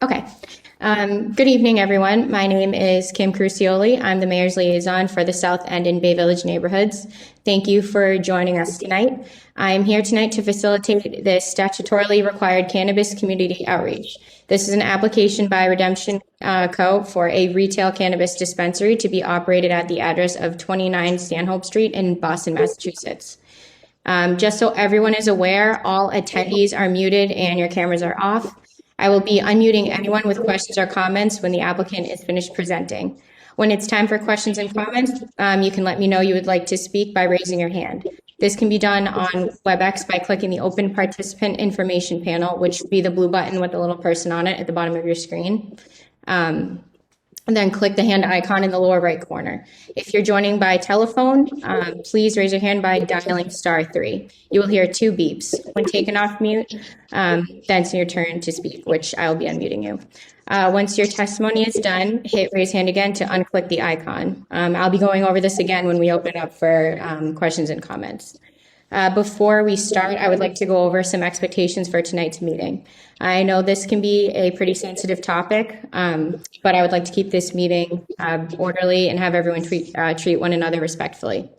Okay. Good evening, everyone. My name is Kim Crucioli. I'm the Mayor's Liaison for the South End and Bay Village neighborhoods. Thank you for joining us tonight. I'm here tonight to facilitate the statutorily required cannabis community outreach. This is an application by Redemption Co. for a retail cannabis dispensary to be operated at the address of 29 Stanhope Street in Boston, Massachusetts. Just so everyone is aware, all attendees are muted and your cameras are off. I will be unmuting anyone with questions or comments when the applicant is finished presenting. When it's time for questions and comments, you can let me know you would like to speak by raising your hand. This can be done on WebEx by clicking the Open Participant Information panel, which would be the blue button with the little person on it at the bottom of your screen. And then click the hand icon in the lower right corner. If you're joining by telephone, please raise your hand by dialing *3. You will hear 2 beeps. When taken off mute, then it's your turn to speak, which I will be unmuting you. Once your testimony is done, hit raise hand again to unclick the icon. I'll be going over this again when we open up for questions and comments. Before we start, I would like to go over some expectations for tonight's meeting. I know this can be a pretty sensitive topic, but I would like to keep this meeting orderly and have everyone treat one another respectfully.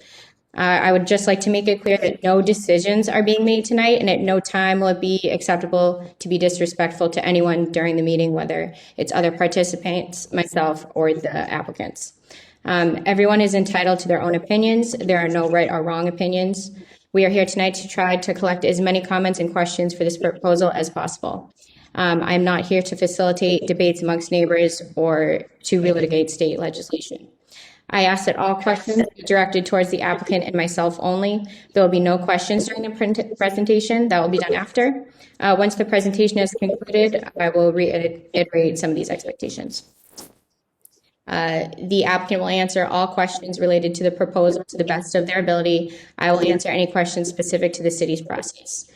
I would just like to make it clear that no decisions are being made tonight, and at no time will it be acceptable to be disrespectful to anyone during the meeting, whether it's other participants, myself, or the applicants. Everyone is entitled to their own opinions. There are no right or wrong opinions. We are here tonight to try to collect as many comments and questions for this proposal as possible. I'm not here to facilitate debates amongst neighbors or to relitigate state legislation. I ask that all questions be directed towards the applicant and myself only. There will be no questions during the presentation. That will be done after. Once the presentation is concluded, I will reiterate some of these expectations. The applicant will answer all questions related to the proposal to the best of their ability. I will answer any questions specific to the city's process.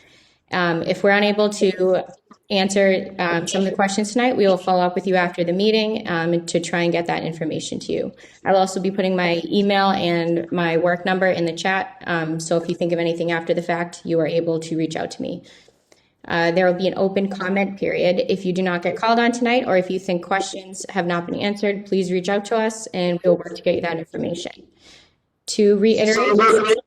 If we're unable to answer some of the questions tonight, we will follow up with you after the meeting to try and get that information to you. I'll also be putting my email and my work number in the chat, so if you think of anything after the fact, you are able to reach out to me. There will be an open comment period. If you do not get called on tonight, or if you think questions have not been answered, please reach out to us and we'll work to get you that information. To reiterate,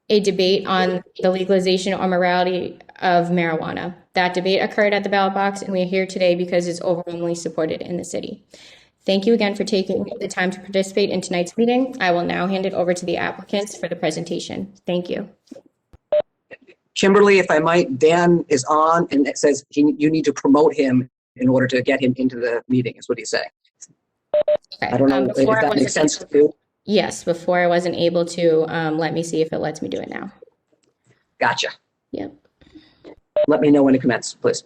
a debate on the legalization or morality of marijuana. That debate occurred at the ballot box, and we are here today because it's overwhelmingly supported in the city. Thank you again for taking the time to participate in tonight's meeting. I will now hand it over to the applicants for the presentation. Thank you. Kimberly, if I might, Dan is on, and it says you need to promote him in order to get him into the meeting, is what he's saying. Okay. I don't know if that makes sense to you. Yes, before I wasn't able to. Let me see if it lets me do it now. Gotcha. Yep. Let me know when to commence, please.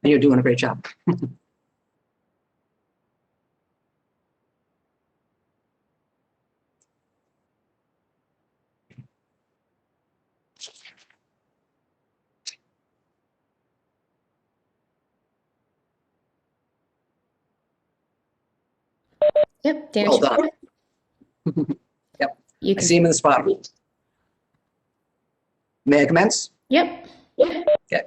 And you're doing a great job. Yep, Dan. Well done. Yep. I see him in the spot. May I commence? Yep. Okay.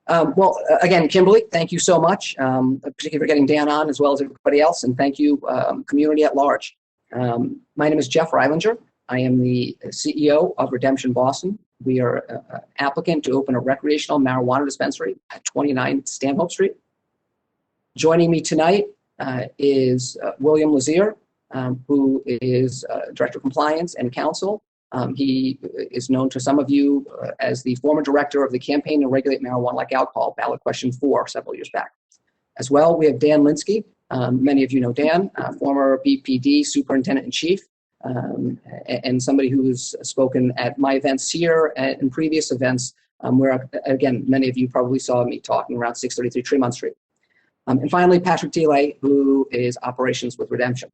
Well, again, Kimberly, thank you so much, particularly for getting Dan on as well as everybody else, and thank you, community at large. My name is Jeff Reilinger. I am the CEO of Redemption Boston. We are an applicant to open a recreational marijuana dispensary at 29 Stanhope Street. Joining me tonight is William Lazier, who is Director of Compliance and Counsel. He is known to some of you as the former director of the Campaign to Regulate Marijuana Like Alcohol, ballot question 4 several years back. As well, we have Dan Linsky. Many of you know Dan, former BPD Superintendent in Chief, and somebody who's spoken at my events here and in previous events where, again, many of you probably saw me talking around 633 Tremont Street. And finally, Patrick Delay, who is operations with Redemption.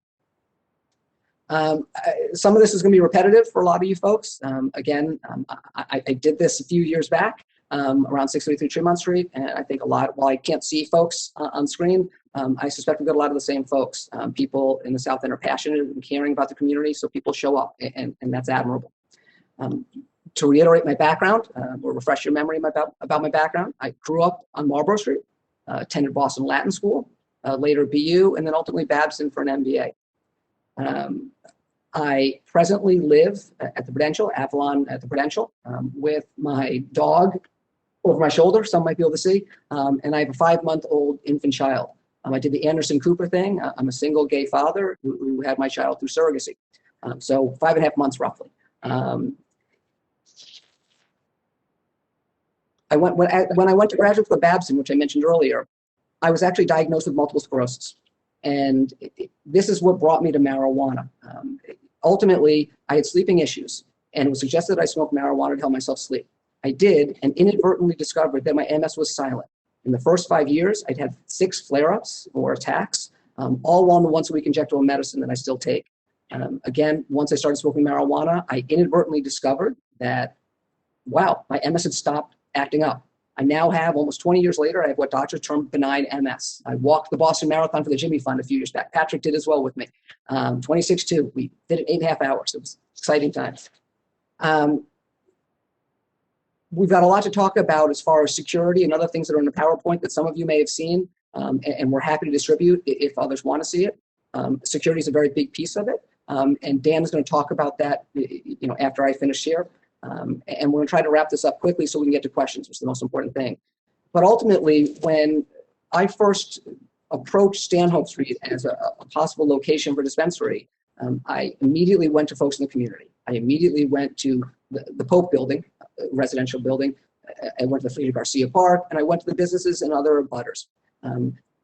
Some of this is going to be repetitive for a lot of you folks. I did this a few years back around 633 Tremont Street, and I think while I can't see folks on screen, I suspect we've got a lot of the same folks. People in the South End are passionate and caring about the community, so people show up, and that's admirable. To reiterate my background, or refresh your memory about my background, I grew up on Marlborough Street, attended Boston Latin School, later BU, and then ultimately Babson for an MBA. I presently live at the Prudential, Avalon at the Prudential, with my dog over my shoulder, some might be able to see, and I have a 5-month-old infant child. I did the Anderson Cooper thing. I'm a single gay father who had my child through surrogacy. So 5.5 months roughly. When I went to graduate school at Babson, which I mentioned earlier, I was actually diagnosed with multiple sclerosis. And this is what brought me to marijuana. Ultimately, I had sleeping issues, and it was suggested that I smoke marijuana to help myself sleep. I did, and inadvertently discovered that my MS was silent. In the first 5 years, I'd had 6 flare-ups or attacks, all on the once-a-week injectable medicine that I still take. Again, once I started smoking marijuana, I inadvertently discovered that, wow, my MS had stopped acting up. I now have, almost 20 years later, I have what doctors term benign MS. I walked the Boston Marathon for the Jimmy Fund a few years back. Patrick did as well with me. 26-2, we did it 8.5 hours. It was exciting times. We've got a lot to talk about as far as security and other things that are in the PowerPoint that some of you may have seen, and we're happy to distribute if others want to see it. Security is a very big piece of it, and Dan is going to talk about that, after I finish here. And we're going to try to wrap this up quickly so we can get to questions, which is the most important thing. But ultimately, when I first approached Stanhope Street as a possible location for dispensary, I immediately went to folks in the community. I immediately went to the Pope building, residential building. I went to the Frida Garcia Park, and I went to the businesses and other abutters.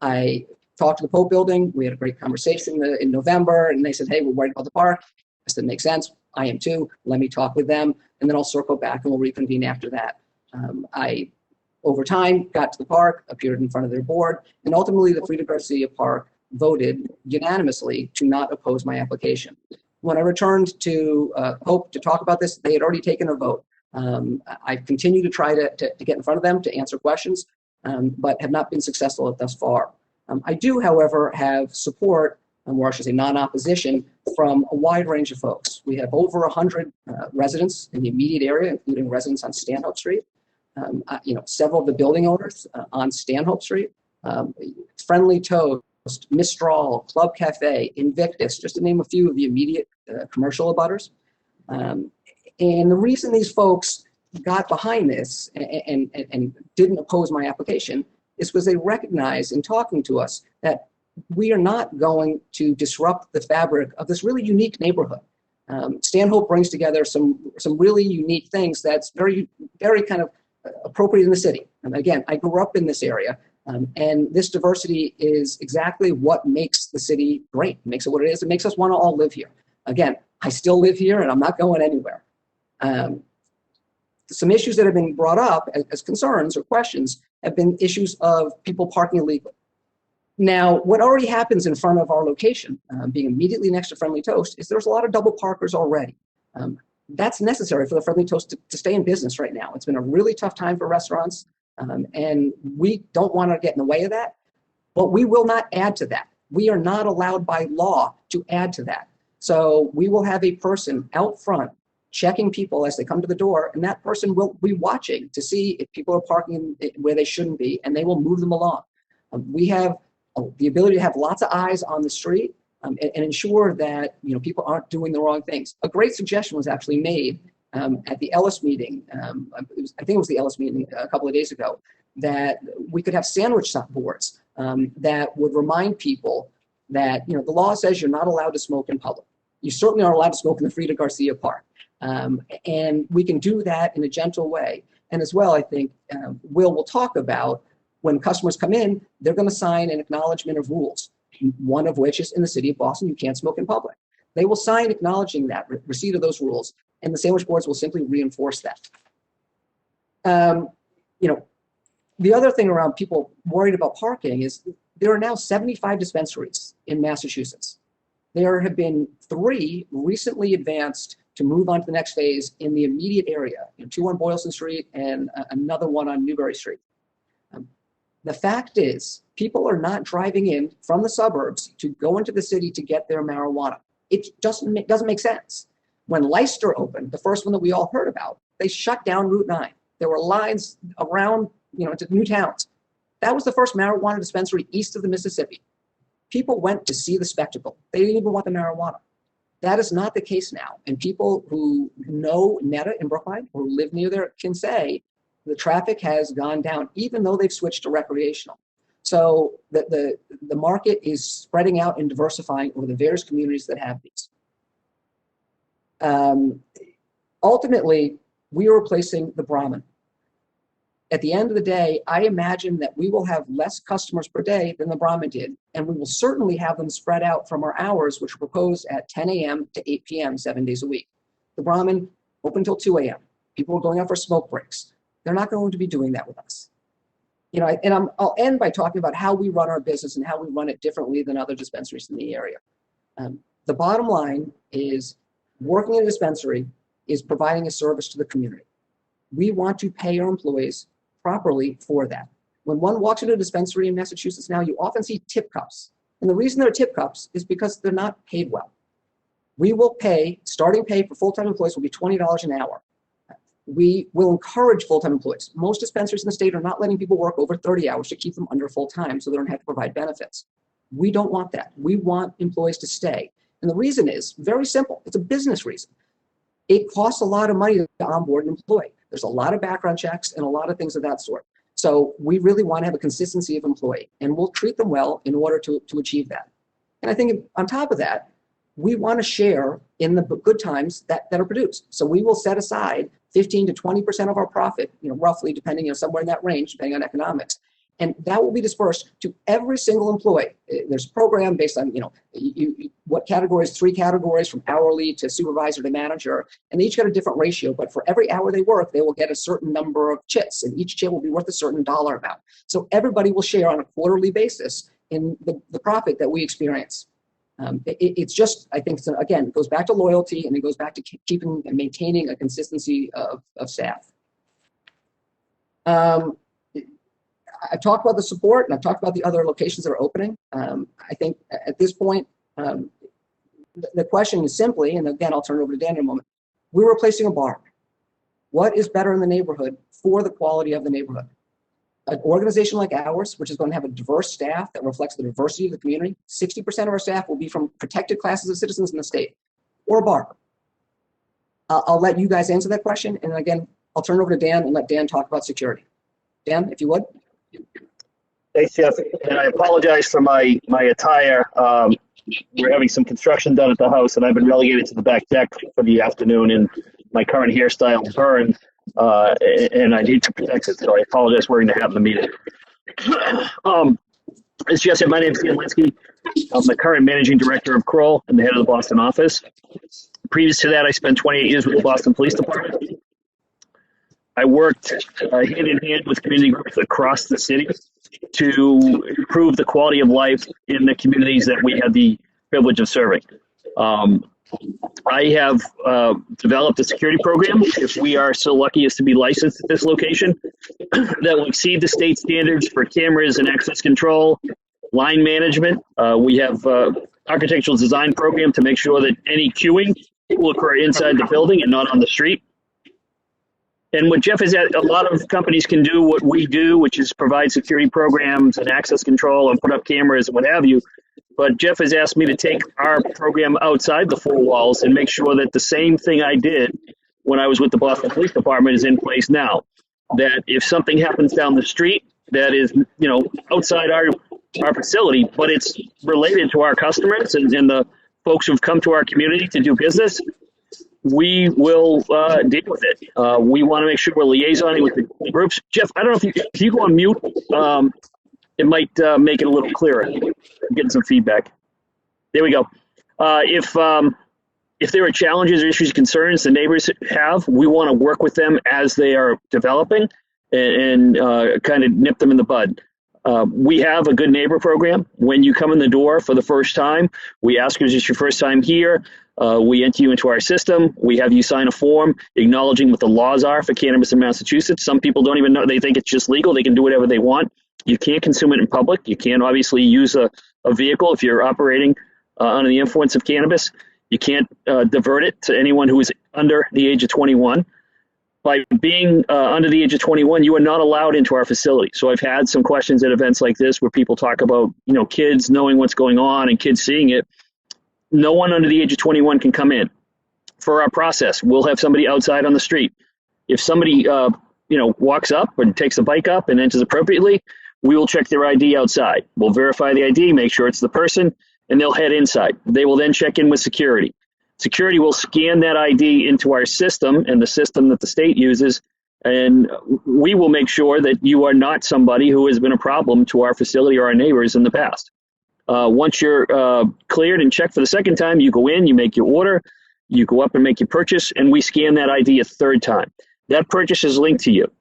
I talked to the Pope building. We had a great conversation in November, and they said, hey, we're worried about the park. I said, makes sense. I am too. Let me talk with them, and then I'll circle back and we'll reconvene after that. I, over time, got to the park, appeared in front of their board, and ultimately the Frida Garcia Park voted unanimously to not oppose my application. When I returned to Hope to talk about this, they had already taken a vote. I've continued to try to get in front of them to answer questions, but have not been successful thus far. I do, however, have support, or I should say non-opposition, from a wide range of folks. We have over 100 residents in the immediate area, including residents on Stanhope Street. Several of the building owners on Stanhope Street, Friendly Toast, Mistral, Club Cafe, Invictus, just to name a few of the immediate commercial abutters. And the reason these folks got behind this and didn't oppose my application is because they recognize in talking to us that we are not going to disrupt the fabric of this really unique neighborhood. Stanhope brings together some really unique things that's very, very kind of appropriate in the city. And again, I grew up in this area, and this diversity is exactly what makes the city great. It makes it what it is. It makes us want to all live here. Again, I still live here, and I'm not going anywhere. Some issues that have been brought up as concerns or questions have been issues of people parking illegally. Now, what already happens in front of our location, being immediately next to Friendly Toast, is there's a lot of double parkers already. That's necessary for the Friendly Toast to stay in business right now. It's been a really tough time for restaurants, and we don't want to get in the way of that, but we will not add to that. We are not allowed by law to add to that. So we will have a person out front checking people as they come to the door, and that person will be watching to see if people are parking where they shouldn't be, and they will move them along. We have the ability to have lots of eyes on the street and ensure that people aren't doing the wrong things. A great suggestion was actually made at the Ellis meeting. I think it was the Ellis meeting a couple of days ago, that we could have sandwich boards that would remind people that the law says you're not allowed to smoke in public. You certainly aren't allowed to smoke in the Frida Garcia Park. And we can do that in a gentle way. And as well, I think we'll talk about when customers come in, they're going to sign an acknowledgement of rules, one of which is in the city of Boston, you can't smoke in public. They will sign acknowledging that receipt of those rules, and the sandwich boards will simply reinforce that. The other thing around people worried about parking is there are now 75 dispensaries in Massachusetts. There have been 3 recently advanced to move on to the next phase in the immediate area, 2 on Boylston Street and another one on Newbury Street. The fact is, people are not driving in from the suburbs to go into the city to get their marijuana. It doesn't make sense. When Leicester opened, the first one that we all heard about, they shut down Route 9. There were lines around, to new towns. That was the first marijuana dispensary east of the Mississippi. People went to see the spectacle. They didn't even want the marijuana. That is not the case now. And people who know Netta in Brookline or who live near there can say the traffic has gone down, even though they've switched to recreational. So the market is spreading out and diversifying over the various communities that have these. Ultimately, we are replacing the Brahmin. At the end of the day, I imagine that we will have less customers per day than the Brahmin did, and we will certainly have them spread out from our hours, which are proposed at 10 a.m. to 8 p.m. 7 days a week. The Brahmin open until 2 a.m. People are going out for smoke breaks. They're not going to be doing that with us. I'll end by talking about how we run our business and how we run it differently than other dispensaries in the area. The bottom line is working in a dispensary is providing a service to the community. We want to pay our employees properly for that. When one walks into a dispensary in Massachusetts now, you often see tip cups. And the reason they're tip cups is because they're not paid well. We will pay, starting pay for full-time employees will be $20 an hour. We will encourage full-time employees. Most dispensaries in the state are not letting people work over 30 hours to keep them under full-time so they don't have to provide benefits. We don't want that. We want employees to stay. And the reason is very simple. It's a business reason. It costs a lot of money to onboard an employee. There's a lot of background checks and a lot of things of that sort. So we really want to have a consistency of employee, and we'll treat them well in order to achieve that. And I think on top of that, we want to share in the good times that are produced. So we will set aside 15 to 20% of our profit, roughly, depending, somewhere in that range, depending on economics. And that will be dispersed to every single employee. There's a program based on, what categories, 3 categories from hourly to supervisor to manager, and they each got a different ratio, but for every hour they work, they will get a certain number of chits, and each chit will be worth a certain dollar amount. So everybody will share on a quarterly basis in the profit that we experience. It's just, I think, again, it goes back to loyalty, and it goes back to keeping and maintaining a consistency of staff. I've talked about the support, and I've talked about the other locations that are opening. I think at this point, the question is simply, and again, I'll turn it over to Dan in a moment, we're replacing a bar. What is better in the neighborhood for the quality of the neighborhood? An organization like ours, which is going to have a diverse staff that reflects the diversity of the community, 60% of our staff will be from protected classes of citizens in the state, or a bar. I'll let you guys answer that question, and again, I'll turn it over to Dan and let Dan talk about security. Dan, if you would. Thanks, Jeff. And I apologize for my attire. We're having some construction done at the house, and I've been relegated to the back deck for the afternoon, and my current hairstyle burned, and I need to protect it, so I apologize wearing the hat in the meeting. As Jeff said, my name is Ian Linsky. I'm the current managing director of Kroll and the head of the Boston office. Previous to that, I spent 28 years with the Boston Police Department. I worked hand in hand with community groups across the city to improve the quality of life in the communities that we had the privilege of serving. I have developed a security program, if we are so lucky as to be licensed at this location, that will exceed the state standards for cameras and access control, line management. We have architectural design program to make sure that any queuing will occur inside the building and not on the street. And what Jeff is at, a lot of companies can do what we do, which is provide security programs and access control and put up cameras and what have you. But Jeff has asked me to take our program outside the 4 walls and make sure that the same thing I did when I was with the Boston Police Department is in place now. That if something happens down the street that is, outside our facility, but it's related to our customers and the folks who've come to our community to do business, we will deal with it. We want to make sure we're liaisoning with the groups. Jeff, I don't know if you go on mute, it might make it a little clearer. I'm getting some feedback. There we go. If there are challenges or issues, concerns the neighbors have, we want to work with them as they are developing and kind of nip them in the bud. We have a good neighbor program. When you come in the door for the first time, we ask you, is this your first time here? We enter you into our system. We have you sign a form acknowledging what the laws are for cannabis in Massachusetts. Some people don't even know. They think it's just legal. They can do whatever they want. You can't consume it in public. You can't obviously use a vehicle if you're operating under the influence of cannabis. You can't divert it to anyone who is under the age of 21. by being under the age of 21, you are not allowed into our facility. So I've had some questions at events like this where people talk about, kids knowing what's going on and kids seeing it. No one under the age of 21 can come in. For our process, we'll have somebody outside on the street. If somebody, walks up and takes a bike up and enters appropriately, we will check their ID outside. We'll verify the ID, make sure it's the person, and they'll head inside. They will then check in with security. Security will scan that ID into our system and the system that the state uses, and we will make sure that you are not somebody who has been a problem to our facility or our neighbors in the past. Once you're cleared and checked for the second time, you go in, you make your order, you go up and make your purchase, and we scan that ID a third time. That purchase is linked to you.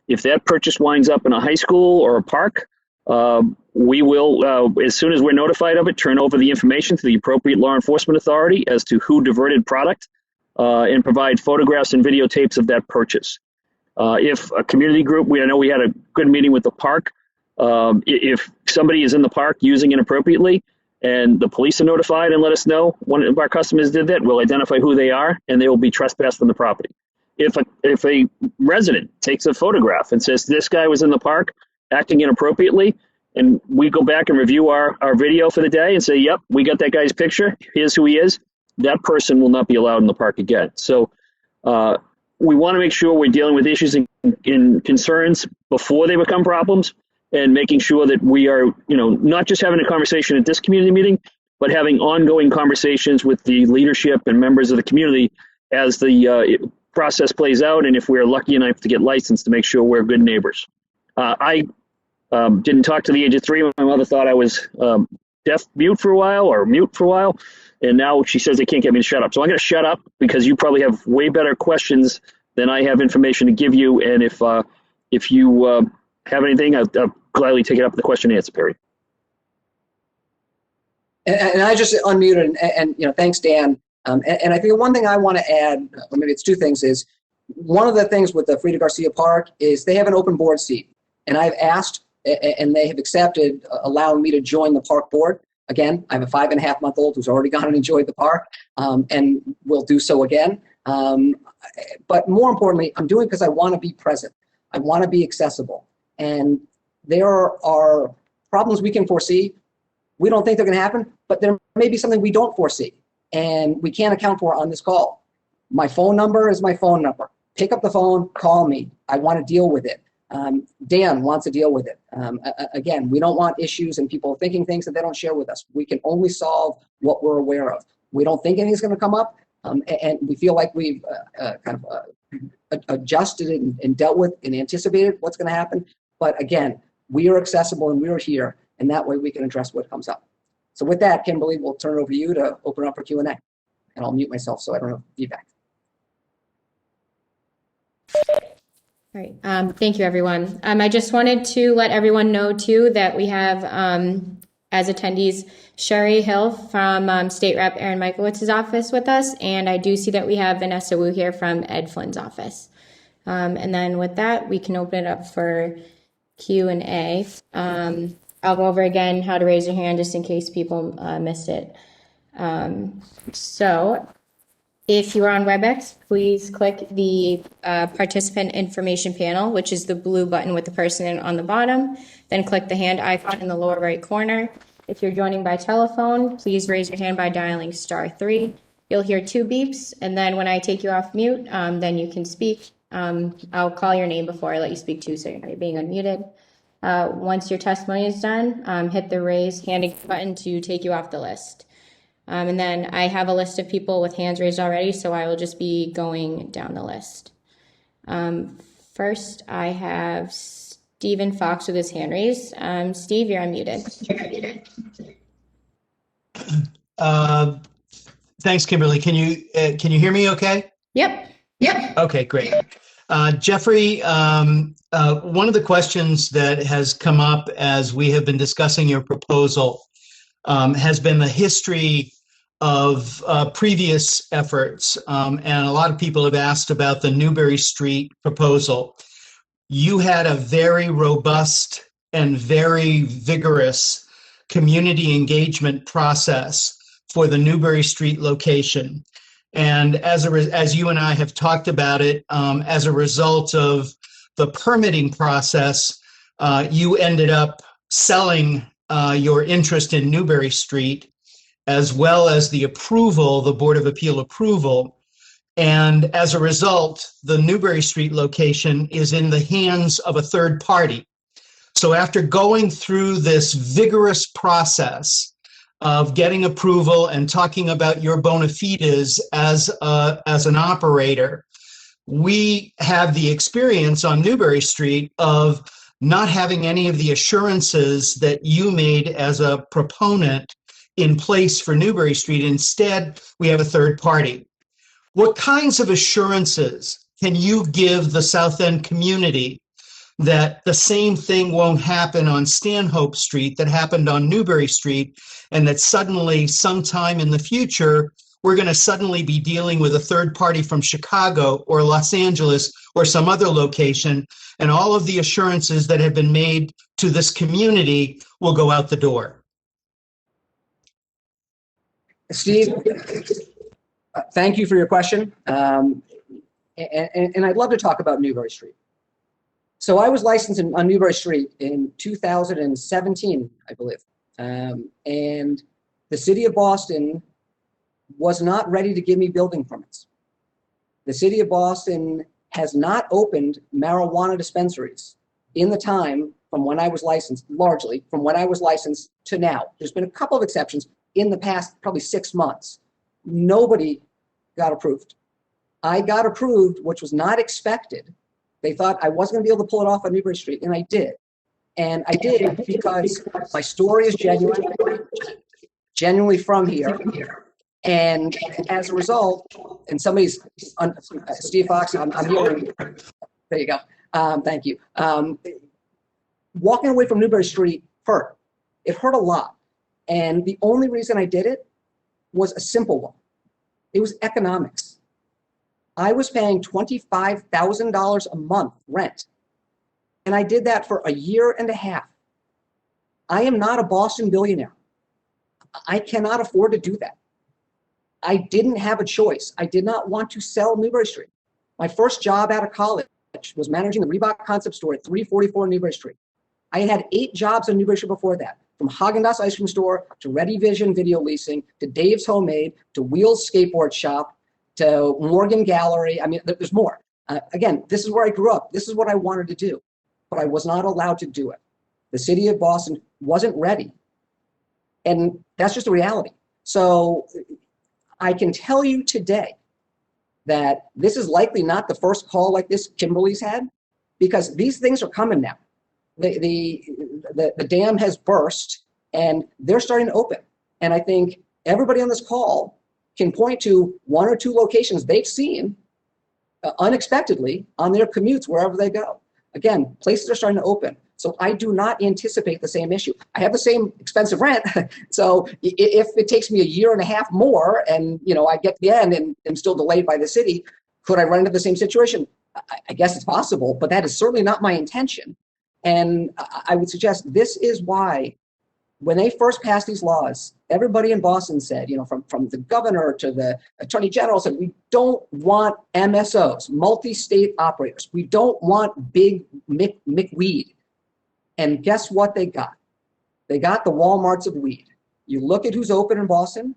If that purchase winds up in a high school or a park, we will, as soon as we're notified of it, turn over the information to the appropriate law enforcement authority as to who diverted product and provide photographs and videotapes of that purchase. If a community group, I know we had a good meeting with the park. If somebody is in the park using inappropriately and the police are notified and let us know one of our customers did that, we'll identify who they are and they will be trespassed on the property. If a resident takes a photograph and says this guy was in the park acting inappropriately, and we go back and review our video for the day and say, yep, we got that guy's picture, here's who he is, that person will not be allowed in the park again. So we want to make sure we're dealing with issues and concerns before they become problems, and making sure that we are, not just having a conversation at this community meeting, but having ongoing conversations with the leadership and members of the community as the process plays out, and if we're lucky enough to get licensed, to make sure we're good neighbors. I didn't talk to the age of 3. My mother thought I was mute for a while, and now she says they can't get me to shut up. So I'm going to shut up because you probably have way better questions than I have information to give you, and if you have anything, I'll gladly take it up in the question and answer period. And I just unmuted, and thanks, Dan. And I think one thing I want to add, or maybe it's two things, is one of the things with the Frida Garcia Park is they have an open board seat. And I've asked, and they have accepted, allowing me to join the park board. Again, I have a 5.5-month-old who's already gone and enjoyed the park, and will do so again. But more importantly, I'm doing it because I want to be present. I want to be accessible. And there are problems we can foresee. We don't think they're going to happen, but there may be something we don't foresee and we can't account for on this call. My phone number is my phone number. Pick up the phone, call me. I want to deal with it. Dan wants to deal with it. Again, we don't want issues and people thinking things that they don't share with us. We can only solve what we're aware of. We don't think anything's going to come up, and we feel like we've adjusted and dealt with and anticipated what's going to happen. But again, we are accessible and we are here, and that way we can address what comes up. So with that, Kimberly, we'll turn it over to you to open up for Q&A. And I'll mute myself so I don't have feedback. All right. Thank you, everyone. I just wanted to let everyone know, too, that we have, as attendees, Sherry Hill from State Rep Aaron Michaewicz's office with us. And I do see that we have Vanessa Wu here from Ed Flynn's office. And then with that, we can open it up for Q&A. I'll go over again how to raise your hand just in case people missed it. So if you are on WebEx, please click the participant information panel, which is the blue button with the person on the bottom. Then click the hand icon in the lower right corner. If you're joining by telephone, please raise your hand by dialing *3. You'll hear 2 beeps, and then when I take you off mute, then you can speak. I'll call your name before I let you speak too, so you're being unmuted. Once your testimony is done, hit the raise hand button to take you off the list. And then I have a list of people with hands raised already, so I will just be going down the list. First, I have Stephen Fox with his hand raised. Steve, you're unmuted. Thanks, Kimberly. Can you hear me okay? Yep. Okay, great. Jeffrey, one of the questions that has come up as we have been discussing your proposal has been the history of previous efforts, and a lot of people have asked about the Newbury Street proposal. You had a very robust and very vigorous community engagement process for the Newbury Street location. And as you and I have talked about it, as a result of the permitting process, you ended up selling your interest in Newbury Street, as well as the approval, the Board of Appeal approval. And as a result, the Newbury Street location is in the hands of a third party. So after going through this vigorous process of getting approval and talking about your bona fides as an operator, we have the experience on Newbury Street of not having any of the assurances that you made as a proponent in place for Newbury Street. Instead, we have a third party. What kinds of assurances can you give the South End community that the same thing won't happen on Stanhope Street that happened on Newbury Street, and that suddenly, sometime in the future, we're going to suddenly be dealing with a third party from Chicago or Los Angeles or some other location, and all of the assurances that have been made to this community will go out the door? Steve, thank you for your question. And I'd love to talk about Newbury Street. So I was licensed on Newbury Street in 2017, I believe. And the city of Boston was not ready to give me building permits. The city of Boston has not opened marijuana dispensaries in the time from when I was licensed, largely from when I was licensed to now. There's been a couple of exceptions in the past, probably 6 months. Nobody got approved. I got approved, which was not expected. They thought I wasn't going to be able to pull it off on Newbury Street, and I did. And I did because my story is genuinely from here. And as a result, and Steve Fox, I'm hearing, there you go. Thank you. Walking away from Newbury Street hurt. It hurt a lot. And the only reason I did it was a simple one. It was economics. I was paying $25,000 a month rent. And I did that for a year and a half. I am not a Boston billionaire. I cannot afford to do that. I didn't have a choice. I did not want to sell Newbury Street. My first job out of college was managing the Reebok concept store at 344 Newbury Street. I had 8 jobs on Newbury Street before that, from Haagen-Dazs ice cream store to Ready Vision video leasing to Dave's Homemade to Wheels skateboard shop to Morgan Gallery. I mean, there's more. Again, this is where I grew up. This is what I wanted to do, but I was not allowed to do it. The city of Boston wasn't ready. And that's just a reality. So I can tell you today that this is likely not the first call like this Kimberly's had, because these things are coming now. The dam has burst and they're starting to open. And I think everybody on this call can point to 1 or 2 locations they've seen unexpectedly on their commutes wherever they go. Again, places are starting to open. So I do not anticipate the same issue. I have the same expensive rent. So if it takes me a year and a half more and I get to the end and I'm still delayed by the city, could I run into the same situation? I guess it's possible, but that is certainly not my intention. And I would suggest this is why when they first passed these laws, everybody in Boston said, from the governor to the attorney general said, we don't want MSOs, multi-state operators. We don't want big McWeed. And guess what they got? They got the Walmarts of weed. You look at who's open in Boston,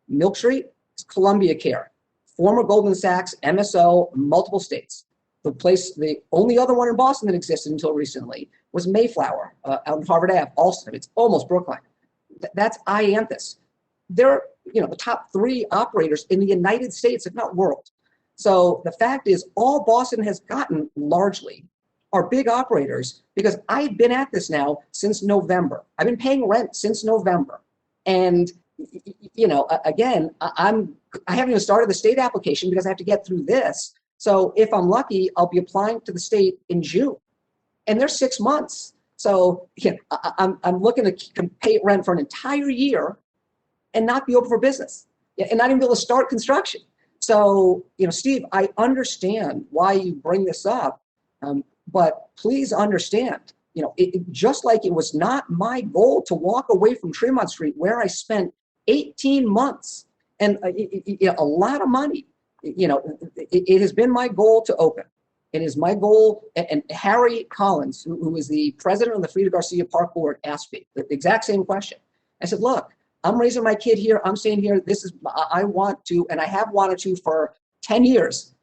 Milk Street, it's Columbia Care, former Goldman Sachs, MSO, multiple states. The only other one in Boston that existed until recently was Mayflower out on Harvard Ave, Alston. It's almost Brookline. That's Ianthus. They're the top 3 operators in the United States, if not world. So the fact is, all Boston has gotten largely are big operators, because I've been at this now since November. I've been paying rent since November. And, again, I haven't even started the state application because I have to get through this. So if I'm lucky, I'll be applying to the state in June. And there's 6 months. So I'm looking to pay rent for an entire year and not be open for business and not even be able to start construction. So, Steve, I understand why you bring this up. But please understand, just like it was not my goal to walk away from Tremont Street, where I spent 18 months and a lot of money. It has been my goal to open. It is my goal, and Harry Collins, who is the president of the Frida Garcia Park Board, asked me the exact same question. I said, look, I'm raising my kid here. I'm staying here. I want to, and I have wanted to for 10 years,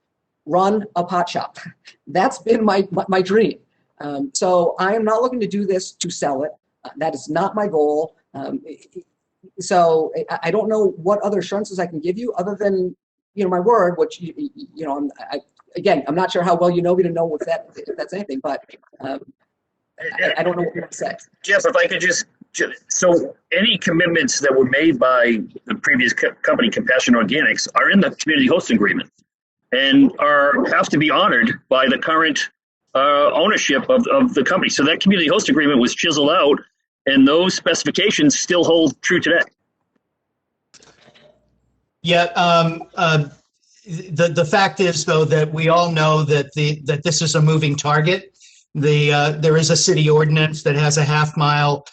run a pot shop. That's been my dream. So I am not looking to do this to sell it. That is not my goal. So I don't know what other assurances I can give you other than, my word, which, I'm not sure how well you know me to know if that's anything, but I don't know what to say. Jeff, if I could so any commitments that were made by the previous company, Compassion Organics, are in the community host agreement and have to be honored by the current ownership of the company. So that community host agreement was chiseled out, and those specifications still hold true today. Yeah. The fact is, though, that we all know that this is a moving target. There is a city ordinance that has a half-mile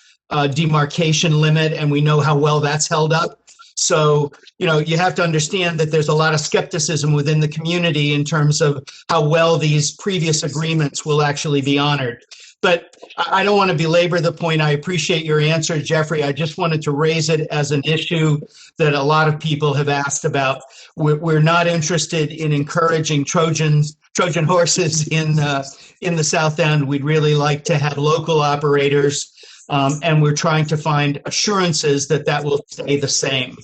demarcation limit, and we know how well that's held up. So, you have to understand that there's a lot of skepticism within the community in terms of how well these previous agreements will actually be honored. But I don't want to belabor the point. I appreciate your answer, Jeffrey. I just wanted to raise it as an issue that a lot of people have asked about. We're not interested in encouraging Trojan horses in the South End. We'd really like to have local operators, and we're trying to find assurances that will stay the same.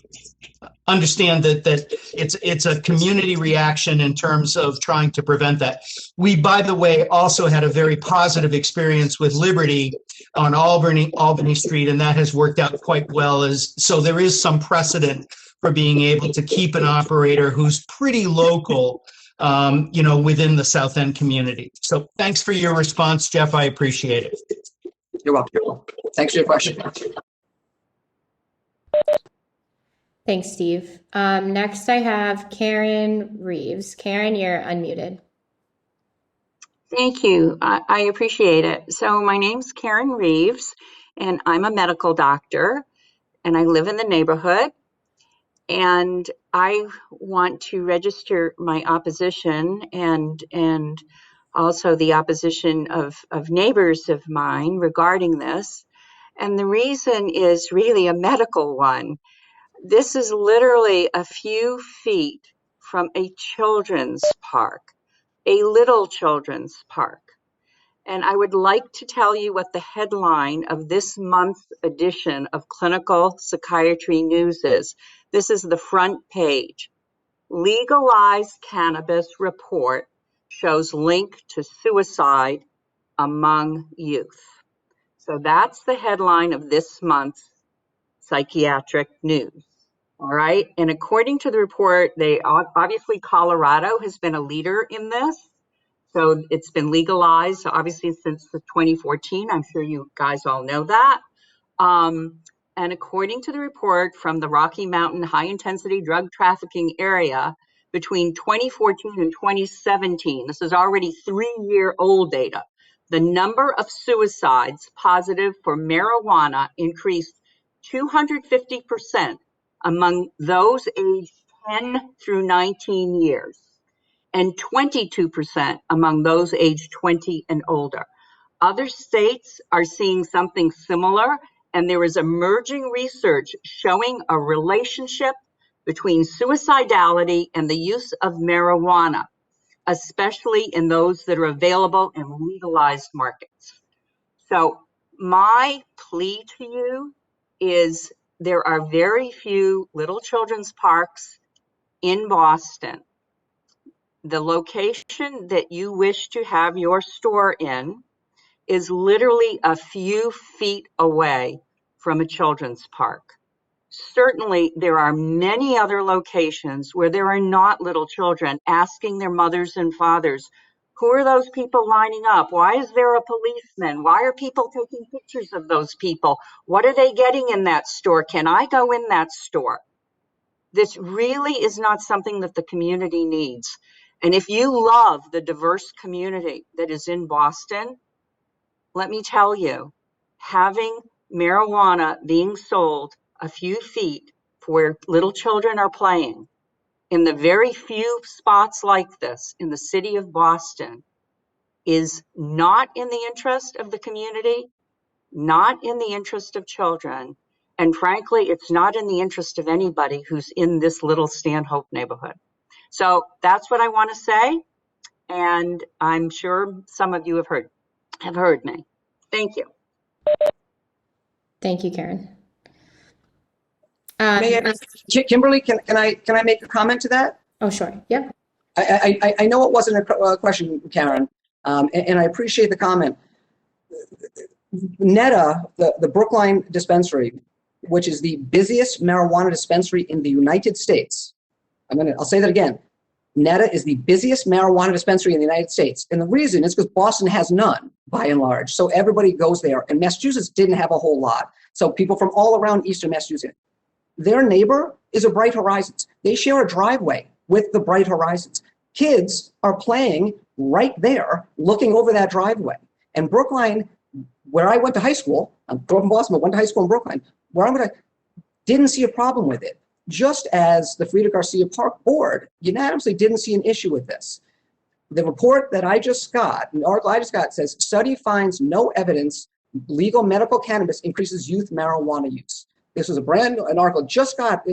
Understand that it's a community reaction in terms of trying to prevent that. We, by the way, also had a very positive experience with Liberty on Albany Street, and that has worked out quite well. So there is some precedent for being able to keep an operator who's pretty local, within the South End community. So thanks for your response, Jeff. I appreciate it. You're welcome. Thanks for your question. Thanks, Steve. Next, I have Karen Reeves. Karen, you're unmuted. Thank you. I appreciate it. So my name's Karen Reeves, and I'm a medical doctor, and I live in the neighborhood. And I want to register my opposition and also the opposition of neighbors of mine regarding this. And the reason is really a medical one. This is literally a few feet from a children's park, a little children's park. And I would like to tell you what the headline of this month's edition of Clinical Psychiatry News is. This is the front page. Legalized cannabis report shows link to suicide among youth. So that's the headline of this month's psychiatric news. All right. And according to the report, obviously Colorado has been a leader in this. So it's been legalized, obviously, since 2014. I'm sure you guys all know that. And according to the report from the Rocky Mountain High Intensity Drug Trafficking Area, between 2014 and 2017, this is already 3-year-old data, the number of suicides positive for marijuana increased 250% among those aged 10 through 19 years. And 22% among those aged 20 and older. Other states are seeing something similar, and there is emerging research showing a relationship between suicidality and the use of marijuana, especially in those that are available in legalized markets. So my plea to you is there are very few little children's parks in Boston. The location that you wish to have your store in is literally a few feet away from a children's park. Certainly, there are many other locations where there are not little children asking their mothers and fathers, who are those people lining up? Why is there a policeman? Why are people taking pictures of those people? What are they getting in that store? Can I go in that store? This really is not something that the community needs. And if you love the diverse community that is in Boston, let me tell you, having marijuana being sold a few feet for where little children are playing in the very few spots like this in the city of Boston is not in the interest of the community, not in the interest of children, and frankly, it's not in the interest of anybody who's in this little Stanhope neighborhood. So that's what I want to say, and I'm sure some of you have heard me. Thank you. Thank you, Karen. Kimberly, can I make a comment to that? Oh, sure. Yep. I know it wasn't a question, Karen, and I appreciate the comment. Netta, the Brookline dispensary, which is the busiest marijuana dispensary in the United States. I'll say that again. Netta is the busiest marijuana dispensary in the United States. And the reason is because Boston has none, by and large. So everybody goes there. And Massachusetts didn't have a whole lot. So people from all around Eastern Massachusetts. Their neighbor is a Bright Horizons. They share a driveway with the Bright Horizons. Kids are playing right there, looking over that driveway. And Brookline, where I went to high school, I grew up in Boston, but went to high school in Brookline, didn't see a problem with it. Just as the Frida Garcia Park Board unanimously didn't see an issue with this. The report that I just got, the article I just got, says study finds no evidence legal medical cannabis increases youth marijuana use. This was an article just got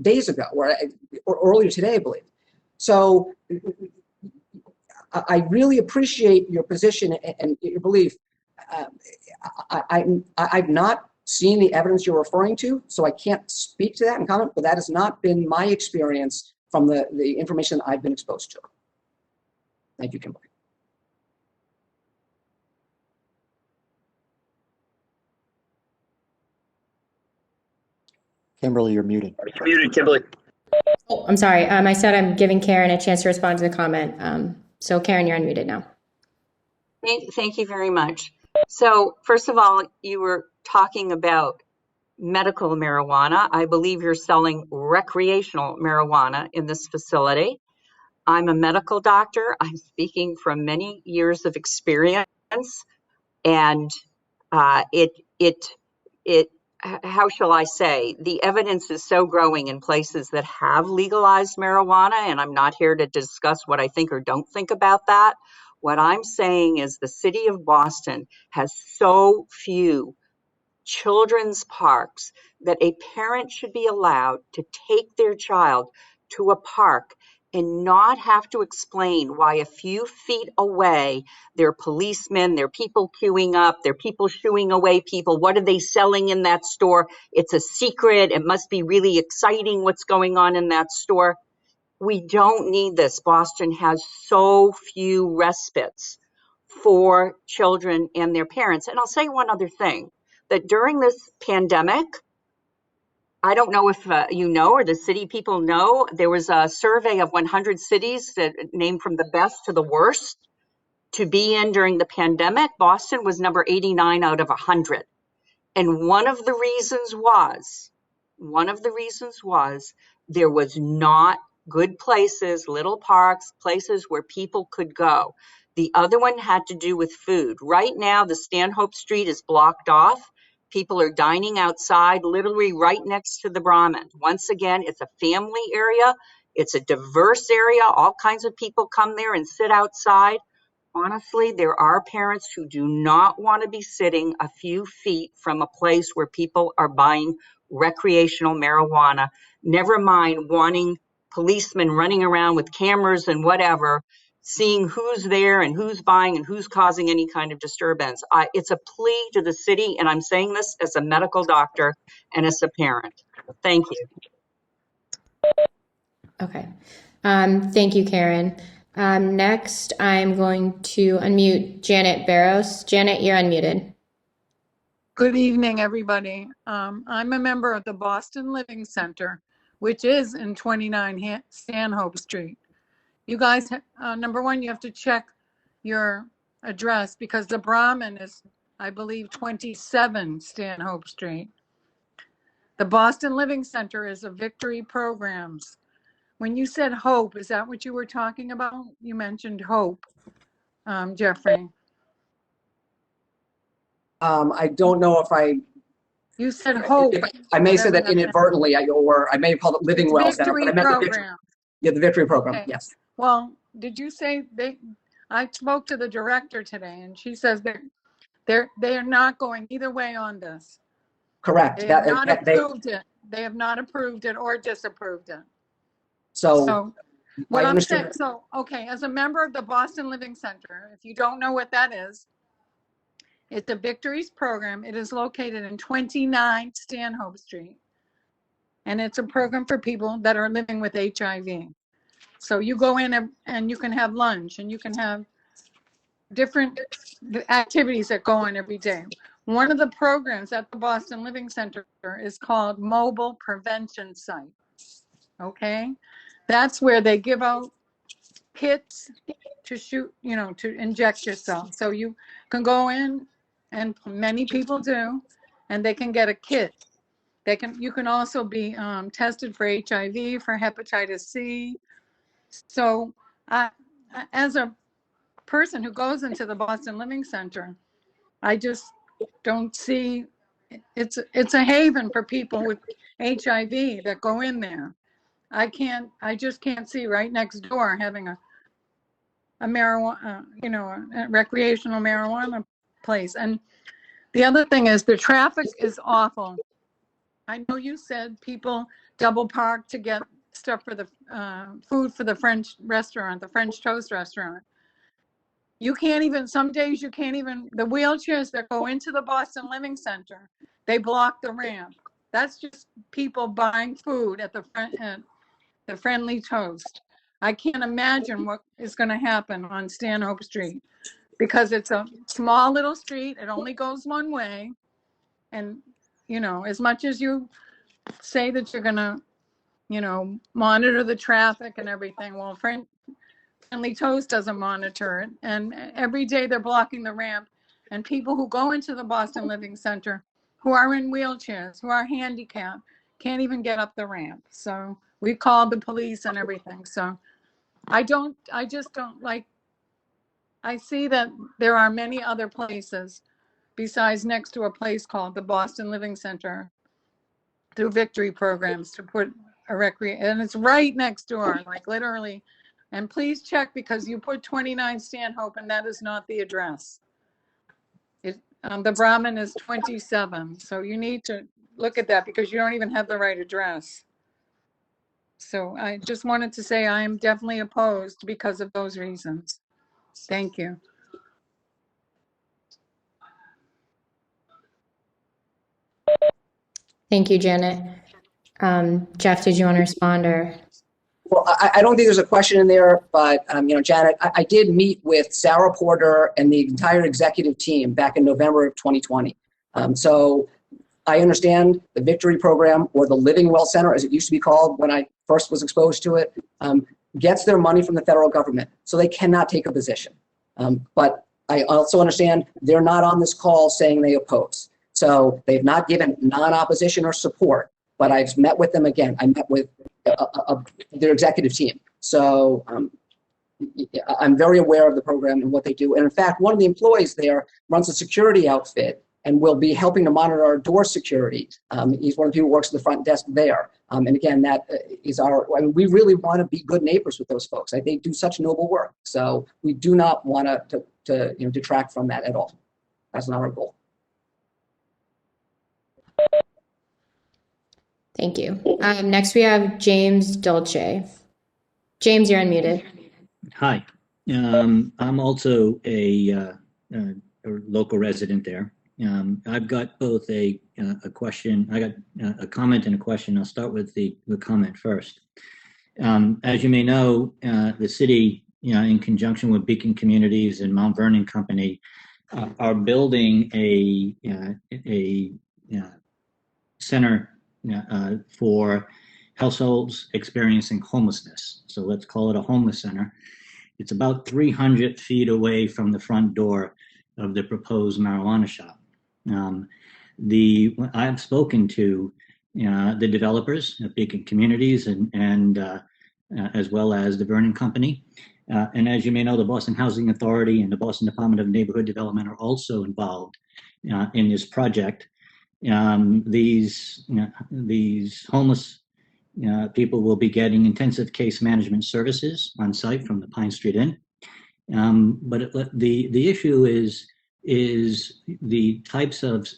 days ago, or earlier today, I believe. So I really appreciate your position and your belief. I've not seen the evidence you're referring to, so I can't speak to that and comment, but that has not been my experience from the information that I've been exposed to. Thank you, Kimberly. Kimberly, you're muted. You're muted, Kimberly. Oh, I'm sorry. I said I'm giving Karen a chance to respond to the comment. So Karen, you're unmuted now. Thank you very much. So first of all, you were talking about medical marijuana. I believe you're selling recreational marijuana in this facility. I'm a medical doctor. I'm speaking from many years of experience, and how shall I say, the evidence is so growing in places that have legalized marijuana, and I'm not here to discuss what I think or don't think about that. What I'm saying is the city of Boston has so few children's parks that a parent should be allowed to take their child to a park and not have to explain why a few feet away there are policemen, there are people queuing up, there are people shooing away people. What are they selling in that store? It's a secret. It must be really exciting what's going on in that store. We don't need this. Boston has so few respites for children and their parents. And I'll say one other thing, that during this pandemic, I don't know if you know or the city people know, there was a survey of 100 cities that named from the best to the worst to be in during the pandemic. Boston was number 89 out of 100. And one of the reasons was there was not good places, little parks, places where people could go. The other one had to do with food. Right now, the Stanhope Street is blocked off. People are dining outside, literally right next to the Brahmin. Once again, it's a family area. It's a diverse area. All kinds of people come there and sit outside. Honestly, there are parents who do not want to be sitting a few feet from a place where people are buying recreational marijuana, never mind wanting policemen running around with cameras and whatever, seeing who's there and who's buying and who's causing any kind of disturbance. It's a plea to the city, and I'm saying this as a medical doctor and as a parent. Thank you. Okay. Thank you, Karen. Next, I'm going to unmute Janet Barros. Janet, you're unmuted. Good evening, everybody. I'm a member of the Boston Living Center, which is in 29 Stanhope Street. You guys, number one, you have to check your address because the Brahmin is, I believe, 27 Stanhope Street. The Boston Living Center is a Victory Programs. When you said hope, is that what you were talking about? You mentioned hope, Jeffrey. I don't know if I You said hope. I may say that whatever meant. inadvertently, or I may have called it Living It's Well Center, but Victory I meant the Victory. program. Yeah, the Victory program. Okay. Yes. Well, did you say I spoke to the director today, and she says they are not going either way on this. Correct. They have not approved it. They have not approved it or disapproved it. So what I I'm understand. saying, okay, as a member of the Boston Living Center, if you don't know what that is, it's the Victories program. It is located in 29 Stanhope Street. And it's a program for people that are living with HIV. So you go in and you can have lunch, and you can have different activities that go on every day. One of the programs at the Boston Living Center is called Mobile Prevention Site. Okay? That's where they give out kits to shoot, to inject yourself. So you can go in, and many people do, and they can get a kit. You can also be tested for HIV, for hepatitis C. So as a person who goes into the Boston Living Center, I just don't see, it's a haven for people with HIV that go in there. I just can't see right next door having a marijuana, a recreational marijuana place. And the other thing is the traffic is awful. I know you said people double park to get stuff for the food for the French restaurant, the French toast restaurant. You can't even, some days you can't even, the wheelchairs that go into the Boston Living Center, they block the ramp. That's just people buying food at the Friendly Toast. I can't imagine what is going to happen on Stanhope Street, because it's a small little street. It only goes one way. And, as much as you say that you're going to, monitor the traffic and everything, well, Friendly Toast doesn't monitor it. And every day they're blocking the ramp. And people who go into the Boston Living Center who are in wheelchairs, who are handicapped, can't even get up the ramp. So we called the police and everything. So I just don't like, I see that there are many other places besides next to a place called the Boston Living Center through Victory programs to put a and it's right next door, like literally. And please check, because you put 29 Stanhope and that is not the address. The Brahmin is 27. So you need to look at that, because you don't even have the right address. So I just wanted to say I am definitely opposed because of those reasons. Thank you. Thank you, Janet. Jeff, did you want to respond, or? Well, I don't think there's a question in there, but Janet, I did meet with Sarah Porter and the entire executive team back in November of 2020. So I understand the Victory program, or the Living Well Center, as it used to be called when I first was exposed to it, gets their money from the federal government, so they cannot take a position. But I also understand they're not on this call saying they oppose. So they've not given non-opposition or support, but I've met with them again. I met with their executive team. So I'm very aware of the program and what they do. And in fact, one of the employees there runs a security outfit and will be helping to monitor our door security. He's one of the people who works at the front desk there. And again, that is we really want to be good neighbors with those folks. They do such noble work. So we do not want to detract from that at all. That's not our goal. Thank you. Next, we have James Dolce. James, you're unmuted. Hi. I'm also a local resident there. I've got both a question. I got a comment and a question. I'll start with the comment first. As you may know, the city, in conjunction with Beacon Communities and Mount Vernon Company, are building a center for households experiencing homelessness. So let's call it a homeless center. It's about 300 feet away from the front door of the proposed marijuana shop. I've spoken to the developers of Beacon Communities and as well as the Vernon Company. And as you may know, the Boston Housing Authority and the Boston Department of Neighborhood Development are also involved in this project. these homeless people will be getting intensive case management services on site from the Pine Street Inn. But the issue is the types of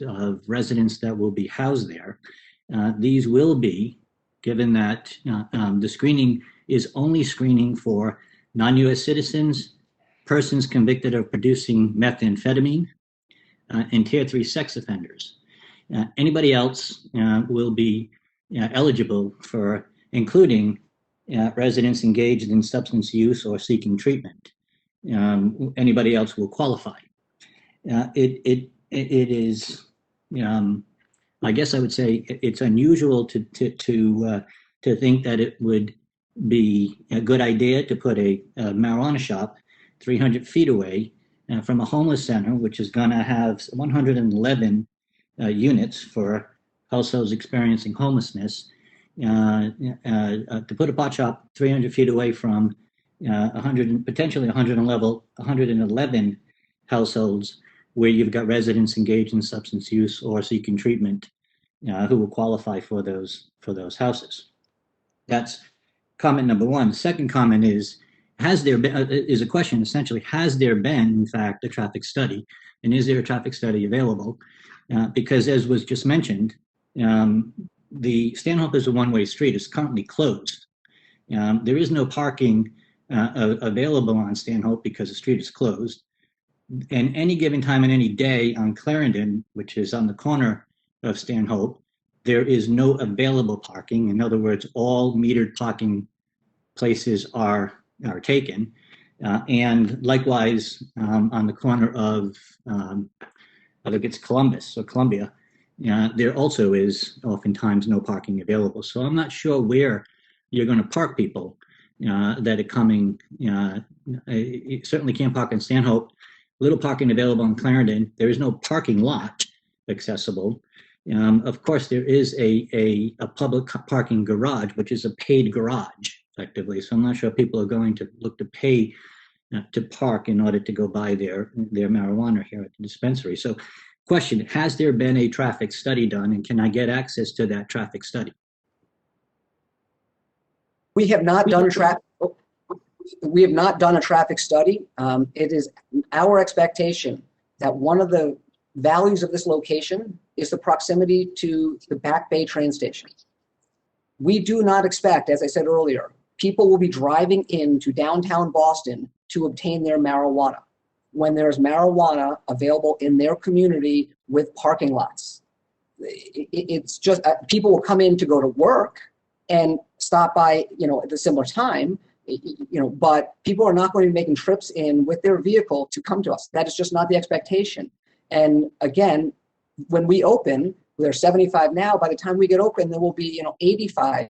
residents that will be housed there. These will be, given that the screening is only screening for non-U.S. citizens, persons convicted of producing methamphetamine, and Tier 3 sex offenders. Anybody else will be eligible for, including residents engaged in substance use or seeking treatment. Anybody else will qualify. It is, I guess I would say it's unusual to think that it would be a good idea to put a marijuana shop 300 feet away from a homeless center, which is going to have 111 units for households experiencing homelessness. To put a pot shop 300 feet away from potentially 111 households where you've got residents engaged in substance use or seeking treatment who will qualify for those houses. That's comment number one. The second comment is, has there been, is a question essentially, has there been, in fact, a traffic study? And is there a traffic study available? Because as was just mentioned, the Stanhope is a one-way street. It's currently closed. There is no parking available on Stanhope because the street is closed. And any given time and any day on Clarendon, which is on the corner of Stanhope, there is no available parking. In other words, all metered parking places are taken. And likewise, on the corner of, I think it's Columbus or Columbia, there also is oftentimes no parking available. So I'm not sure where you're going to park people that are coming. You certainly can't park in Stanhope. Little parking available in Clarendon. There is no parking lot accessible. Of course, there is a public parking garage, which is a paid garage, effectively. So I'm not sure people are going to look to pay to park in order to go buy their marijuana here at the dispensary. So question, has there been a traffic study done, and can I get access to that traffic study? We have not done a traffic study. It is our expectation that one of the values of this location is the proximity to the Back Bay train station. We do not expect, as I said earlier, people will be driving into downtown Boston to obtain their marijuana when there's marijuana available in their community with parking lots. It's just, people will come in to go to work and stop by, at a similar time, but people are not going to be making trips in with their vehicle to come to us. That is just not the expectation. And again, when we open, there's 75 now. By the time we get open, there will be 85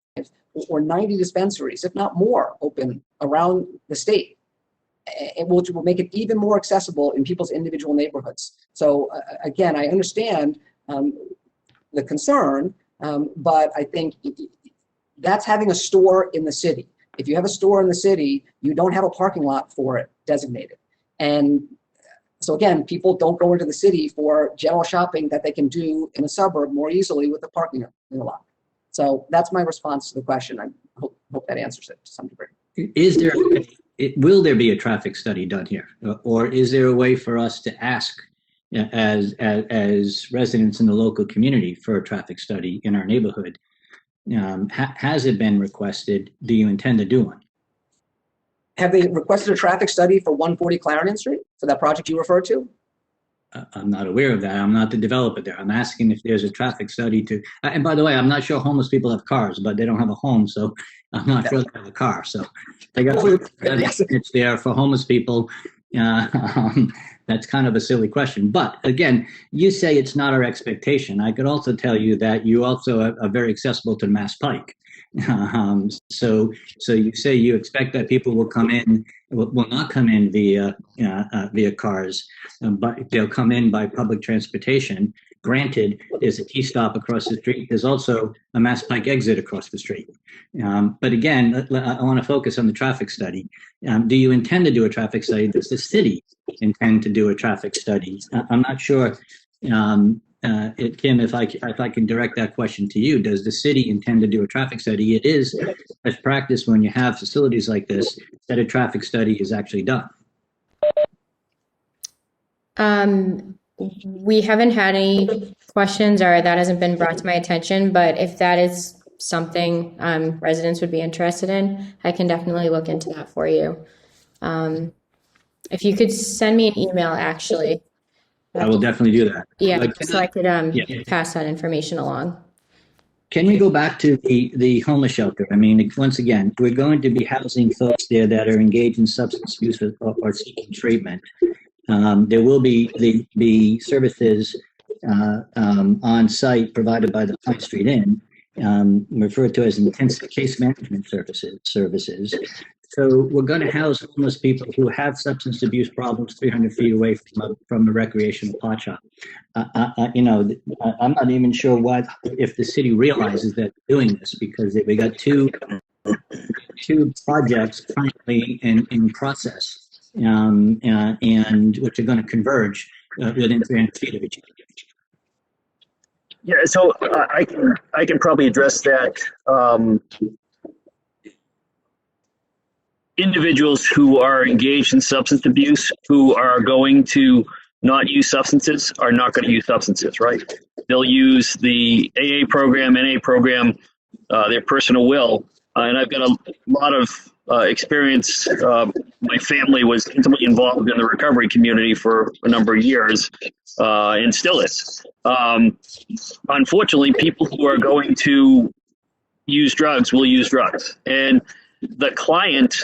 or 90 dispensaries, if not more, open around the state. Which will make it even more accessible in people's individual neighborhoods. So again, I understand the concern, but I think that's having a store in the city. If you have a store in the city, you don't have a parking lot for it designated. And so again, people don't go into the city for general shopping that they can do in a suburb more easily with the parking in the lot. So that's my response to the question. I hope that answers it to some degree. Will there be a traffic study done here, or is there a way for us to ask as residents in the local community for a traffic study in our neighborhood? Has it been requested? Do you intend to do one? Have they requested a traffic study for 140 Clarendon Street for that project you referred to? I'm not aware of that. I'm not the developer there. I'm asking if there's a traffic study to, and by the way, I'm not sure homeless people have cars, but they don't have a home, so I'm not sure they have a car. So they got it's there for homeless people. That's kind of a silly question. But again, you say it's not our expectation. I could also tell you that you also are very accessible to Mass Pike. So you say you expect that people will come in, will not come in via cars, but they'll come in by public transportation. Granted, there's a T-stop across the street. There's also a Mass Pike exit across the street. But again, I want to focus on the traffic study. Do you intend to do a traffic study? Does the city intend to do a traffic study? I'm not sure Kim, if I can direct that question to you, does the city intend to do a traffic study? It is as practice when you have facilities like this that a traffic study is actually done. We haven't had any questions, or that hasn't been brought to my attention, but if that is something residents would be interested in, I can definitely look into that for you. If you could send me an email, actually. I will definitely do that. Yeah, so I could pass that information along. Can you go back to the homeless shelter? I mean, once again, we're going to be housing folks there that are engaged in substance abuse or seeking treatment. There will be the services on site provided by the Pine Street Inn, referred to as intensive case management services. So we're going to house homeless people who have substance abuse problems 300 feet away from a recreational pot shop. I'm not even sure if the city realizes that they're doing this, because we got two projects currently in process, and which are going to converge within 300 feet of each other. Yeah, so I can probably address that. Individuals who are engaged in substance abuse, who are going to not use substances, are not going to use substances, right? They'll use the AA program, NA program, their personal will. And I've got a lot of experience. My family was intimately involved in the recovery community for a number of years, and still is. Unfortunately, people who are going to use drugs will use drugs. And the client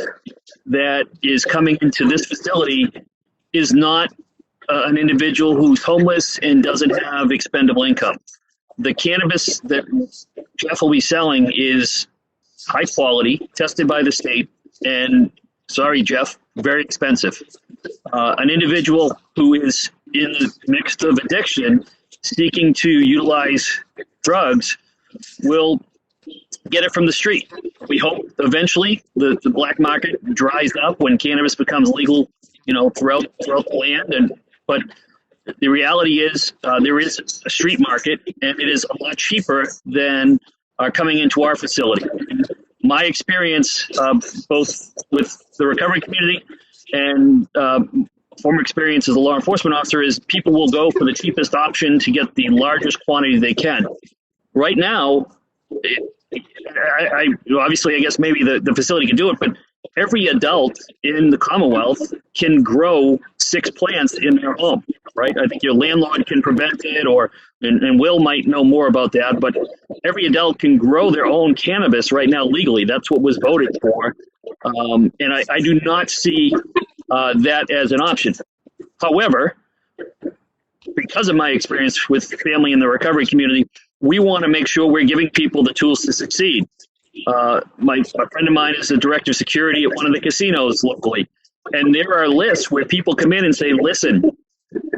that is coming into this facility is not an individual who's homeless and doesn't have expendable income. The cannabis that Jeff will be selling is high quality, tested by the state, and sorry, Jeff, very expensive. An individual who is in the midst of addiction, seeking to utilize drugs, will get it from the street. We hope eventually the black market dries up when cannabis becomes legal, throughout the land. But the reality is there is a street market, and it is a lot cheaper than coming into our facility. My experience, both with the recovery community and former experience as a law enforcement officer, is people will go for the cheapest option to get the largest quantity they can. Right now, obviously, I guess maybe the facility can do it, but every adult in the Commonwealth can grow 6 plants in their home, right? I think your landlord can prevent it, and Will might know more about that, but every adult can grow their own cannabis right now legally. That's what was voted for. And I do not see that as an option. However, because of my experience with family in the recovery community, we want to make sure we're giving people the tools to succeed. A friend of mine is the director of security at one of the casinos locally. And there are lists where people come in and say, listen,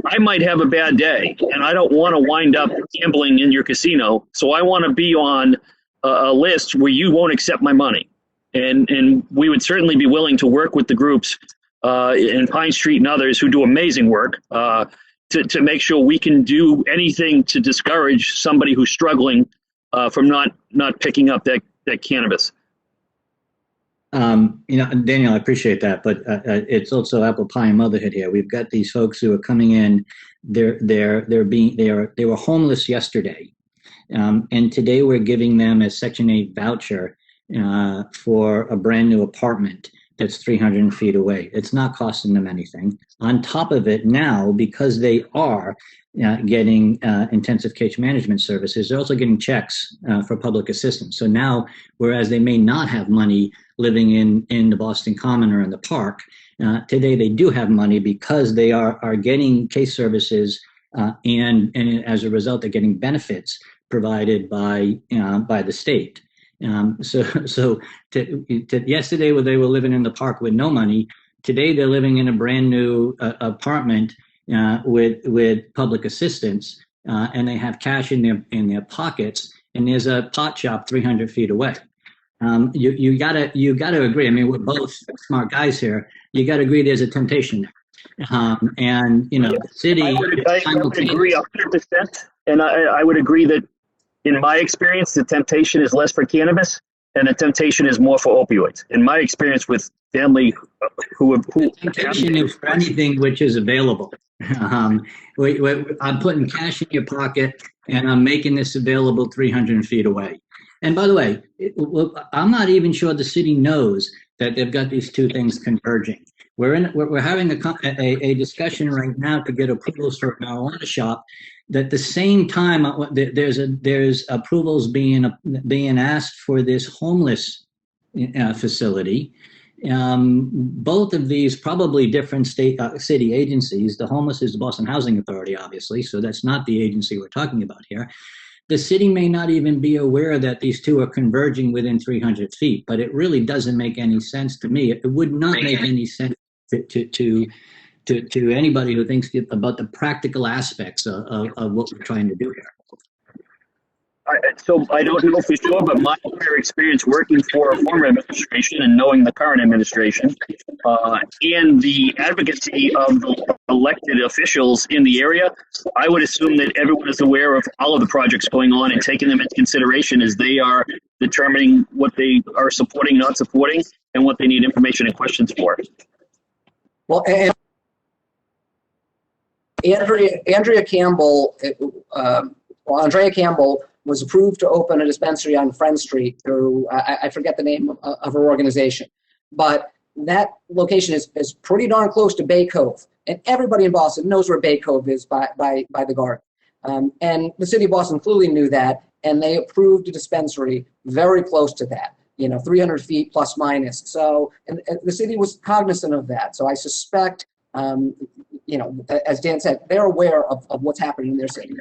I might have a bad day and I don't want to wind up gambling in your casino. So I want to be on a list where you won't accept my money. And we would certainly be willing to work with the groups in Pine Street and others who do amazing work to make sure we can do anything to discourage somebody who's struggling from not picking up that cannabis. Daniel, I appreciate that, but it's also apple pie and motherhood here. We've got these folks who are coming in. They were homeless yesterday, and today we're giving them a Section 8 voucher for a brand new apartment that's 300 feet away. It's not costing them anything. On top of it now, because they are getting intensive case management services, they're also getting checks for public assistance. So now, whereas they may not have money living in the Boston Common or in the park, today they do have money because they are getting case services, and as a result, they're getting benefits provided by the state. So yesterday, where they were living in the park with no money, today they're living in a brand new apartment with public assistance, and they have cash in their pockets, and there's a pot shop 300 feet away. You gotta agree. I mean, we're both smart guys here. You gotta agree there's a temptation there. The city. I would agree 100%. And I would agree that in my experience, the temptation is less for cannabis and the temptation is more for opioids. In my experience with family who Temptation is for anything which is available. I'm putting cash in your pocket and I'm making this available 300 feet away. And by the way, I'm not even sure the city knows that they've got these two things converging. We're having a discussion right now to get approvals for a marijuana shop. That at the same time, there's approvals being asked for this homeless facility. Both of these probably different city agencies. The homeless is the Boston Housing Authority, obviously, so that's not the agency we're talking about here. The city may not even be aware that these two are converging within 300 feet, but it really doesn't make any sense to me. It would not make any sense to anybody who thinks about the practical aspects of what we're trying to do here. So I don't know for sure, but my prior experience working for a former administration and knowing the current administration and the advocacy of the elected officials in the area, I would assume that everyone is aware of all of the projects going on and taking them into consideration as they are determining what they are supporting, not supporting, and what they need information and questions for. Well, and Andrea Campbell was approved to open a dispensary on Friend Street through, I forget the name of her organization, but that location is pretty darn close to Bay Cove. And everybody in Boston knows where Bay Cove is by the garden. And the city of Boston clearly knew that, and they approved a dispensary very close to that, 300 feet plus minus. So and the city was cognizant of that. So I suspect, as Dan said, they're aware of what's happening in their city.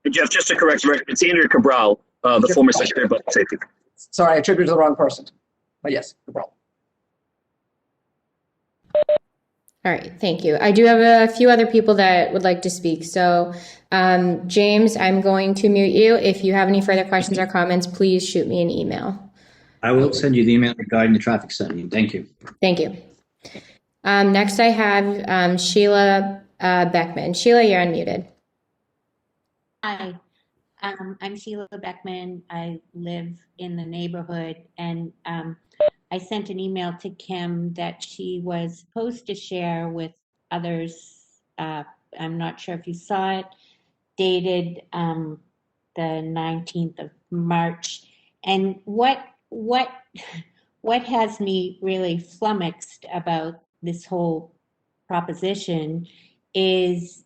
Jeff, just to correct you, it's Andrea Cabral, the former Secretary of Public Safety. Sorry, I attributed to the wrong person. But yes, Cabral. All right, thank you. I do have a few other people that would like to speak. So, James, I'm going to mute you. If you have any further questions or comments, please shoot me an email. I will send you the email regarding the traffic study. Thank you. Thank you. Next, I have Sheila Beckman. Sheila, you're unmuted. Hi, I'm Sheila Beckman. I live in the neighborhood, and I sent an email to Kim that she was supposed to share with others. I'm not sure if you saw it, dated the 19th of March. And what has me really flummoxed about this whole proposition is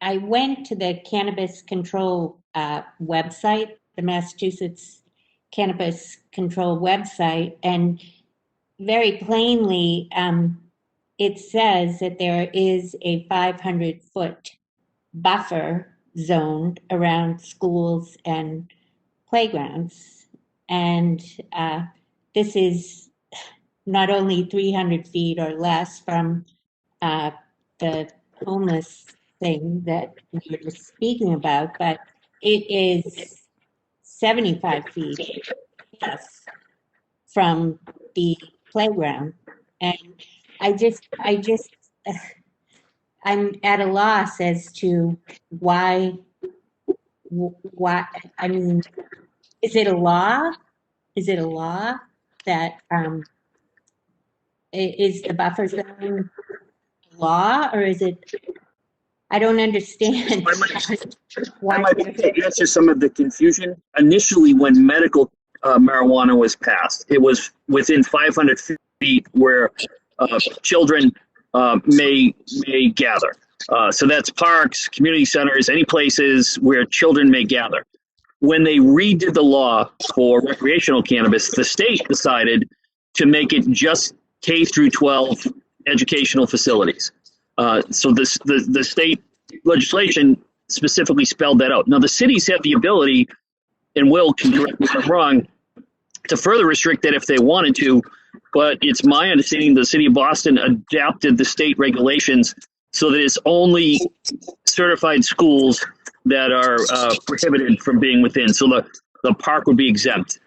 I went to the Cannabis Control website, the Massachusetts Cannabis Control website, and very plainly it says that there is a 500-foot buffer zone around schools and playgrounds. And this is not only 300 feet or less from the homeless thing that we were just speaking about, but it is 75 feet plus from the playground. And I'm at a loss as to why, I mean, is it a law? Is it a law that is the buffer zone law, or is it? I don't understand. I might be able to answer some of the confusion. Initially, when medical marijuana was passed, it was within 500 feet where children may gather. So that's parks, community centers, any places where children may gather. When they redid the law for recreational cannabis, the state decided to make it just K through 12 educational facilities. So the state legislation specifically spelled that out. Now, the cities have the ability, and Will can correct me if I'm wrong, to further restrict that if they wanted to, but it's my understanding the city of Boston adapted the state regulations so that it's only certified schools that are prohibited from being within. So the park would be exempt.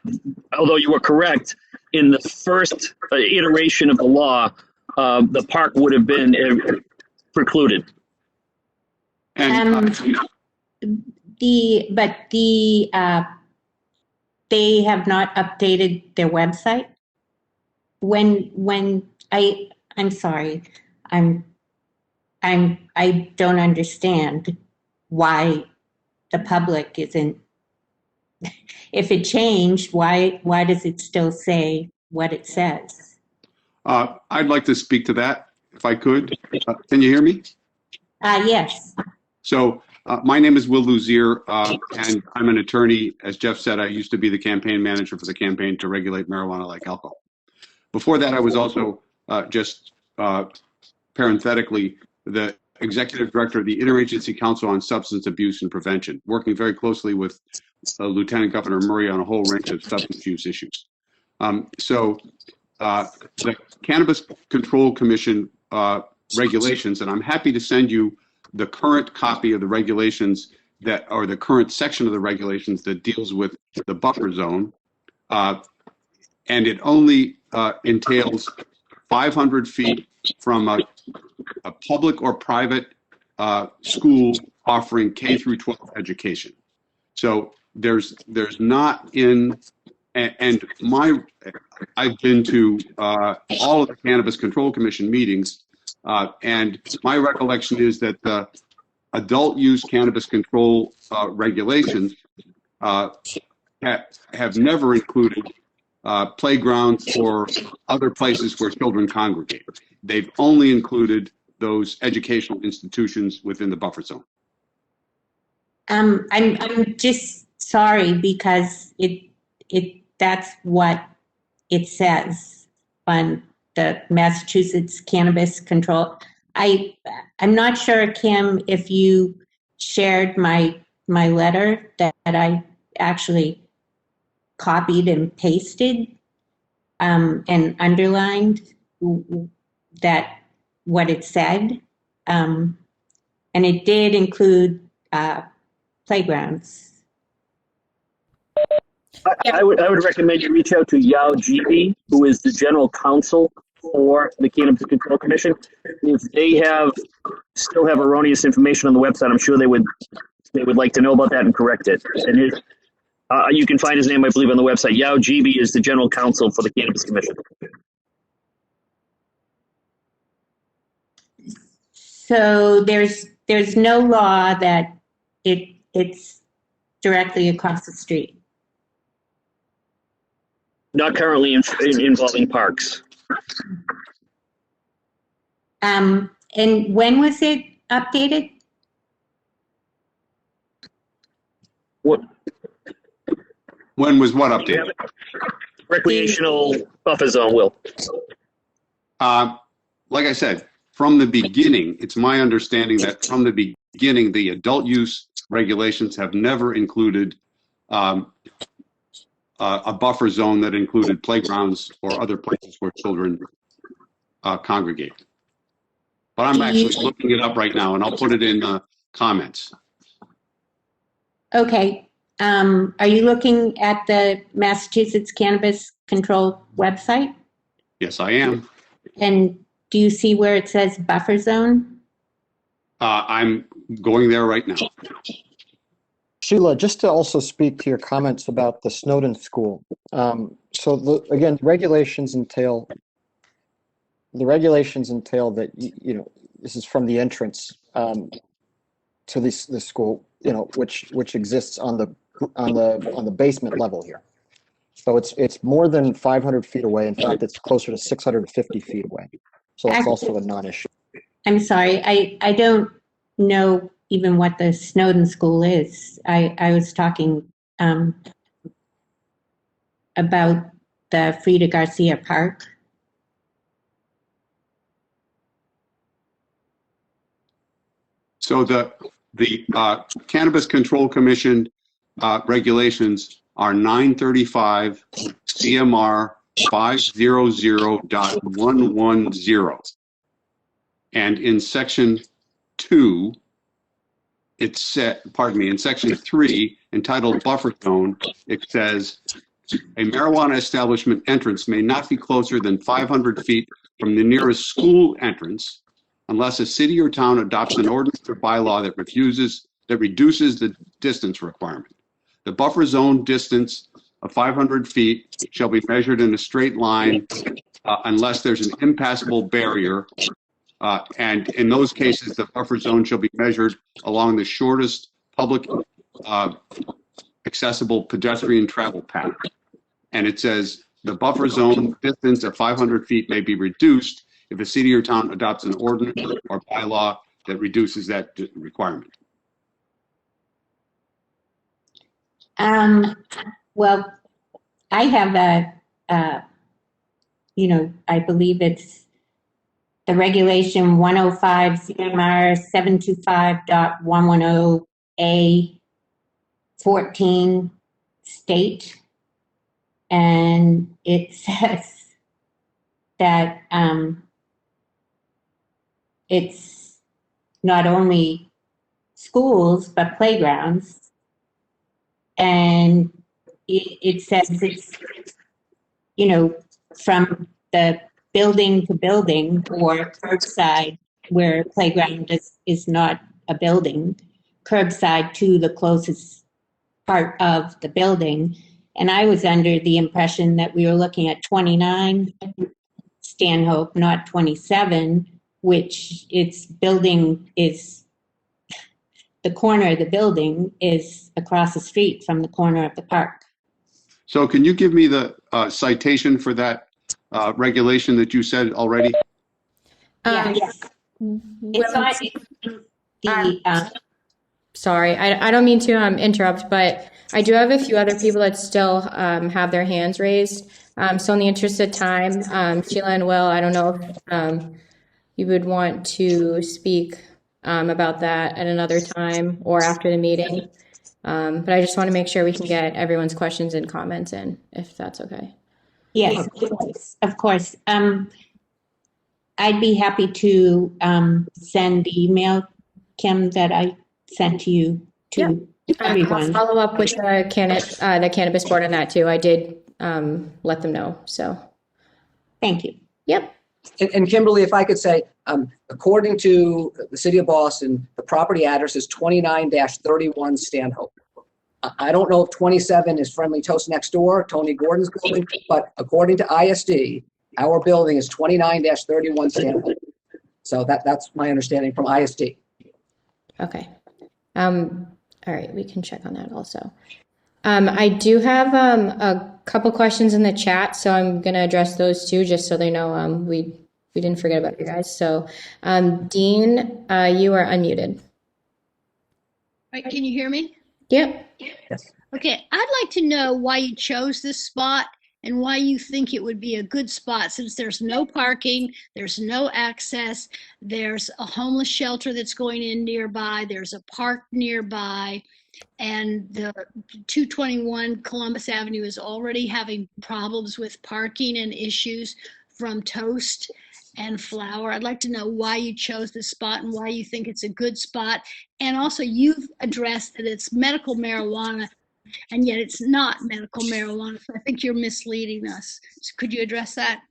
Although you were correct, in the first iteration of the law, the park would have been precluded. they have not updated their website. I'm sorry, I don't understand why the public isn't. If it changed, why does it still say what it says? I'd like to speak to that, if I could. Can you hear me? Yes. So my name is Will Luzier, and I'm an attorney. As Jeff said, I used to be the campaign manager for the campaign to regulate marijuana like alcohol. Before that, I was also parenthetically the executive director of the Interagency Council on Substance Abuse and Prevention, working very closely with Lieutenant Governor Murray on a whole range of substance use issues. The Cannabis Control Commission regulations, and I'm happy to send you the current copy of the regulations or the current section of the regulations that deals with the buffer zone. And it only entails 500 feet from a public or private school offering K through 12 education. So there's not in, and I've been to all of the Cannabis Control Commission meetings, and my recollection is that the adult use cannabis control regulations have never included playgrounds or other places where children congregate. They've only included those educational institutions within the buffer zone. I'm just sorry because that's what it says on the Massachusetts Cannabis Control. I'm not sure, Kim, if you shared my letter that I actually copied and pasted and underlined that what it said, and it did include playgrounds. I would recommend you reach out to Yao GB, who is the general counsel for the Cannabis Control Commission. If they still have erroneous information on the website, I'm sure they would like to know about that and correct it. And you can find his name, I believe, on the website. Yao GB is the general counsel for the Cannabis Commission. So there's no law that it's directly across the street. Not currently involving parks. And when was it updated? What? When was what updated? Recreational buffer zone, Will. Like I said, from the beginning, it's my understanding that from the beginning, the adult use regulations have never included a buffer zone that included playgrounds or other places where children congregate. But I'm actually looking it up right now, and I'll put it in the comments. Okay. Are you looking at the Massachusetts Cannabis Control website? Yes, I am. And do you see where it says buffer zone? I'm going there right now. Sheila, just to also speak to your comments about the Snowden School. Again, regulations entail that, this is from the entrance to the school, which exists on the basement level here. So it's more than 500 feet away. In fact, it's closer to 650 feet away. So it's also a non-issue. I'm sorry, I don't know even what the Snowden School is. I was talking about the Frida Garcia Park. So the Cannabis Control Commission regulations are 935 CMR 500.110. And in section 2, it said, in section 3, entitled Buffer Zone, it says, a marijuana establishment entrance may not be closer than 500 feet from the nearest school entrance unless a city or town adopts an ordinance or bylaw that refuses that reduces the distance requirement. The buffer zone distance of 500 feet shall be measured in a straight line unless there's an impassable barrier. And in those cases, the buffer zone shall be measured along the shortest public accessible pedestrian travel path. And it says the buffer zone distance of 500 feet may be reduced if a city or town adopts an ordinance or bylaw that reduces that requirement. Well, I have I believe it's the regulation 105 CMR 725.110A 14 state, and it says that it's not only schools but playgrounds, and it says it's from the building to building or curbside where playground is not a building, curbside to the closest part of the building. And I was under the impression that we were looking at 29 Stanhope, not 27, which its building is, the corner of the building is across the street from the corner of the park. So can you give me the citation for that regulation that you said already? Yes. Sorry, I don't mean to interrupt, but I do have a few other people that still have their hands raised. So in the interest of time, Sheila and Will, I don't know if you would want to speak about that at another time or after the meeting. But I just want to make sure we can get everyone's questions and comments in, if that's okay. Yes, of course. I'd be happy to send the email, Kim, that I sent to you to everyone. I'll follow up with the cannabis board on that too. I did let them know. So, thank you. Yep. And Kimberly, if I could say, according to the city of Boston, the property address is 29-31 Stanhope. I don't know if 27 is Friendly Toast next door, Tony Gordon's building, but according to ISD, our building is 29-31 Stanhope. So that's my understanding from ISD. Okay. All right, we can check on that also. I do have a couple questions in the chat, so I'm going to address those too, just so they know we didn't forget about you guys. So, Dean, you are unmuted. Right, can you hear me? Yep. Yes. Okay, I'd like to know why you chose this spot and why you think it would be a good spot, since there's no parking, there's no access, there's a homeless shelter that's going in nearby, there's a park nearby, and the 221 Columbus Avenue is already having problems with parking and issues from Toast and Flower. I'd like to know why you chose this spot and why you think it's a good spot. And also, you've addressed that it's medical marijuana, and yet it's not medical marijuana. So I think you're misleading us. So could you address that?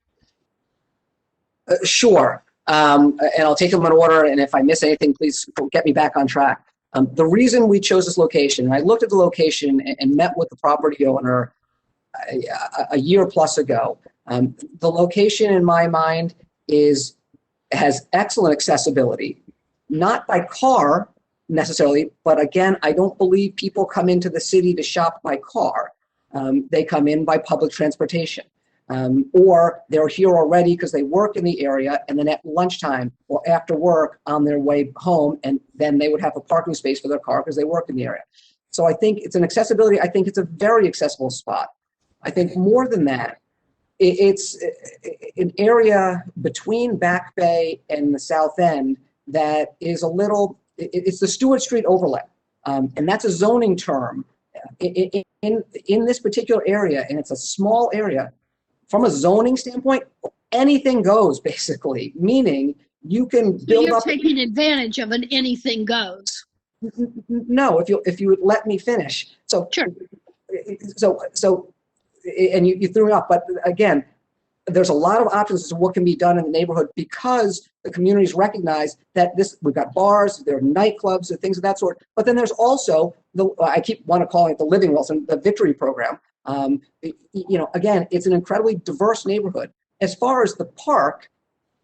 Sure. And I'll take them in order, and if I miss anything, please get me back on track. The reason we chose this location, I looked at the location and met with the property owner a year plus ago. The location, in my mind, has excellent accessibility, not by car necessarily, but again, I don't believe people come into the city to shop by car. They come in by public transportation, or they're here already because they work in the area, and then at lunchtime or after work on their way home, and then they would have a parking space for their car because they work in the area. So I think it's an accessibility. I think it's a very accessible spot. I think more than that, it's an area between Back Bay and the South End that is a little, it's the Stewart Street overlap. And that's a zoning term in this particular area, and it's a small area. From a zoning standpoint, anything goes, basically, meaning you can build You're up. taking advantage of an anything goes. No, if you would let me finish. So Sure. So and you threw it up, but again, there's a lot of options as to what can be done in the neighborhood because the communities recognize that we've got bars, there are nightclubs, and things of that sort. But then there's also I want to call it the Living Wilson, the Victory program. Again, it's an incredibly diverse neighborhood. As far as the park,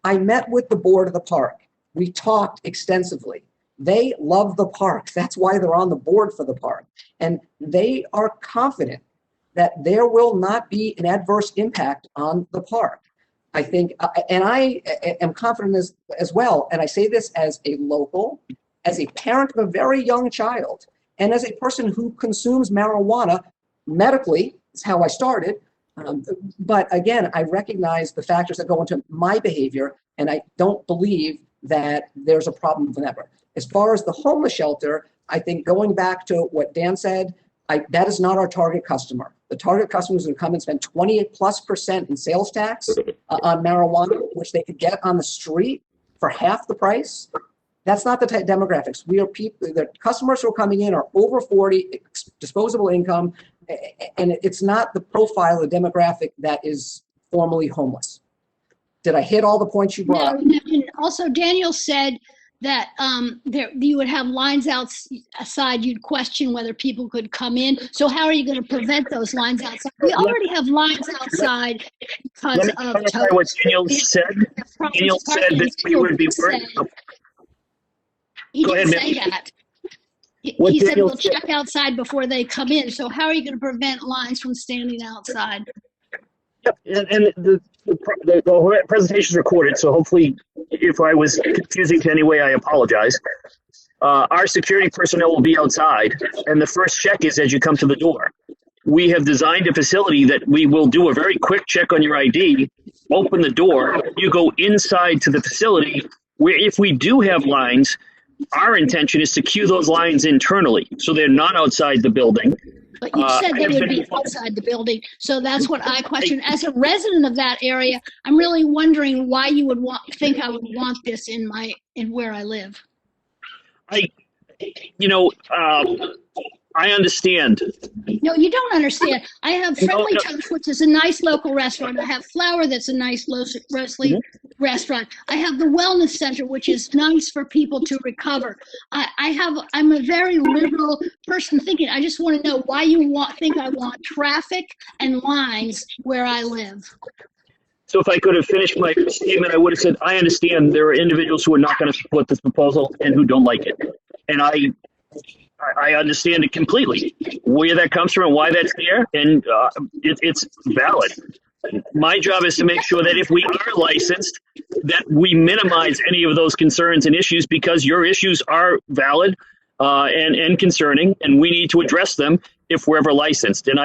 I met with the board of the park. We talked extensively. They love the park. That's why they're on the board for the park. And they are confident that there will not be an adverse impact on the park. I think, and I am confident as well, and I say this as a local, as a parent of a very young child, and as a person who consumes marijuana medically, is how I started. But again, I recognize the factors that go into my behavior, and I don't believe that there's a problem with that. As far as the homeless shelter, I think going back to what Dan said, that is not our target customer. The target customers who come and spend 28+% in sales tax on marijuana, which they could get on the street for half the price. That's not the demographics. The customers who are coming in are over 40, disposable income, and it's not the profile of the demographic that is formally homeless. Did I hit all the points you brought? No, and also Daniel said that you would have lines outside. You'd question whether people could come in. So how are you going to prevent those lines outside? We already have lines outside because of what Daniel said. Daniel said that we would be working. He Go didn't ahead, say ma'am. that. He said we'll check outside before they come in. So how are you going to prevent lines from standing outside? Yep, and the presentation is recorded, so hopefully if I was confusing to any way, I apologize. Our security personnel will be outside, and the first check is as you come to the door. We have designed a facility that we will do a very quick check on your ID, open the door, you go inside to the facility, where if we do have lines, our intention is to queue those lines internally, so they're not outside the building. But you said they would be outside the building, so that's what I question. As a resident of that area, I'm really wondering why you would think I would want this in where I live. I understand. No, you don't understand. I have Friendly Toast, which is a nice local restaurant. I have Flower, that's a nice local restaurant. I have the Wellness Center, which is nice for people to recover. I'm a very liberal person thinking. I just want to know why you think I want traffic and lines where I live. So if I could have finished my statement, I would have said, I understand there are individuals who are not going to support this proposal and who don't like it. And I understand it completely, where that comes from and why that's there, and it's valid. My job is to make sure that if we are licensed, that we minimize any of those concerns and issues, because your issues are valid and concerning, and we need to address them if we're ever licensed. And